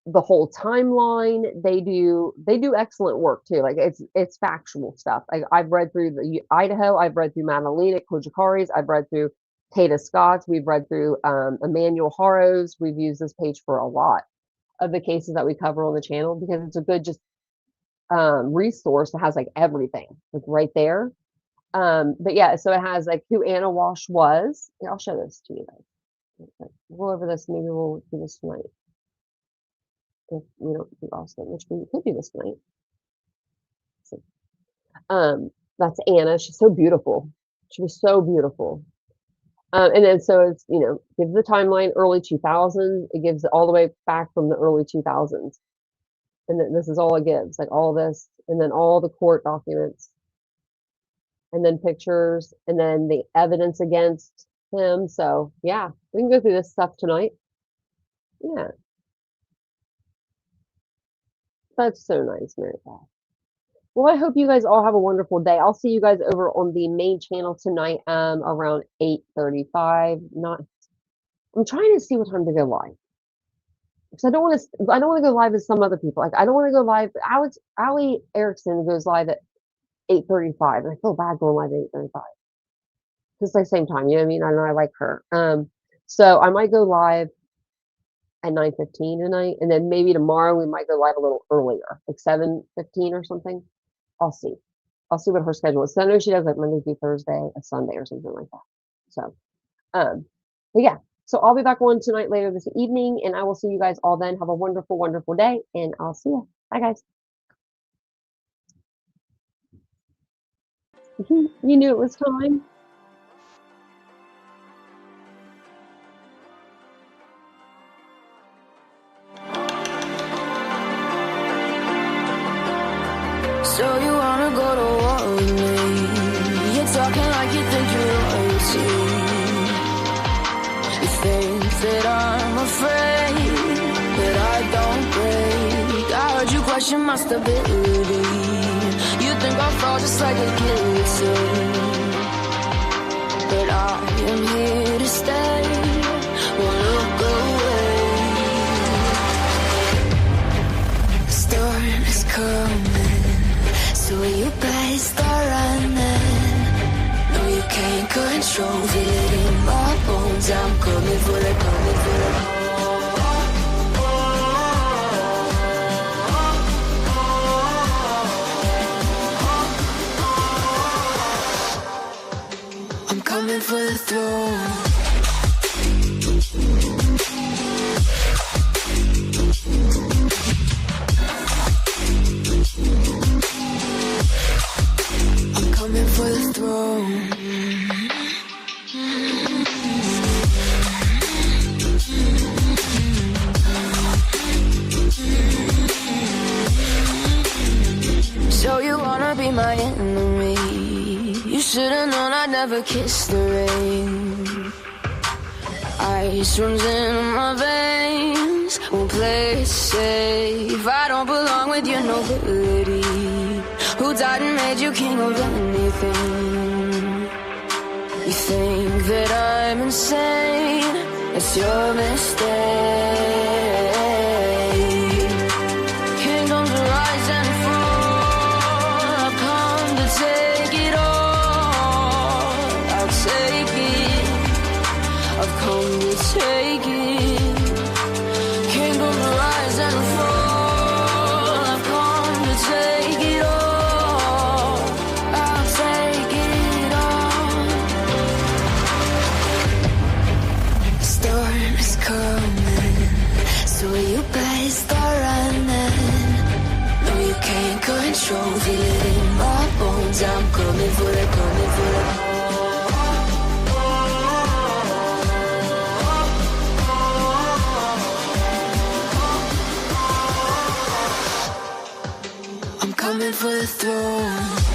Speaker 2: the whole timeline. They do excellent work too. Like it's factual stuff. I've read through the Idaho. I've read through Madalena Kojakaris. I've read through Kata Scott's. We've read through Emmanuel Haros. We've used this page for a lot of the cases that we cover on the channel because it's a good just resource that has like everything like right there. But yeah, so it has like who Anna Walsh was. Here, I'll show this to you guys. We'll go over this. Maybe we'll do this tonight. if we don't do Austin, which we could do this night. So, that's Anna. She's so beautiful. She was so beautiful. And then so it's, gives the timeline early 2000s. It gives all the way back from the early 2000s. And then this is all it gives, like all this, and then all the court documents, and then pictures, and then the evidence against him. So yeah, we can go through this stuff tonight. Yeah. That's so nice, Mary Beth. Well, I hope you guys all have a wonderful day. I'll see you guys over on the main channel tonight, around 8:35. I'm trying to see what time to go live. Because I don't want to go live as some other people. Like I don't want to go live. Allie Erickson goes live at 8:35, and I feel bad going live at 8:35. It's like same time, you know what I mean? I know I like her. So I might go live at 9:15 tonight, and then maybe tomorrow we might go live a little earlier, like 7:15 or something. I'll see. I'll see what her schedule is. So I know she does like Monday through Thursday, a Sunday or something like that. So, but yeah. So I'll be back on tonight later this evening, and I will see you guys all then. Have a wonderful, wonderful day, and I'll see you. Bye, guys. You knew it was time.
Speaker 1: So you wanna go to war with me? You're talking like you think you're royalty. You think that I'm afraid, but I don't break. I heard you question my stability. You think I'll fall just like a guillotine, but I am here to stay. Won't look away. The storm is coming, so you better start running. No, you can't control it in my bones. I'm coming for the, coming for the. I'm coming for the throne. I'm coming for the throne. So you wanna be my enemy? You should've known I'd never kiss the rain. Ice runs in my veins, won't play it safe. I don't belong with your nobility. Who died and made you king of anything? You think that I'm insane? It's your mistake. Kingdoms rise and fall. I've come to take it all. I'll take it. I've come to take it. Kingdoms rise and fall. I've come to take it all. I'll take it all. The storm is coming, so you better start running. No, you can't control it in my bones. I'm coming for the, coming for the. I'm coming for the throne.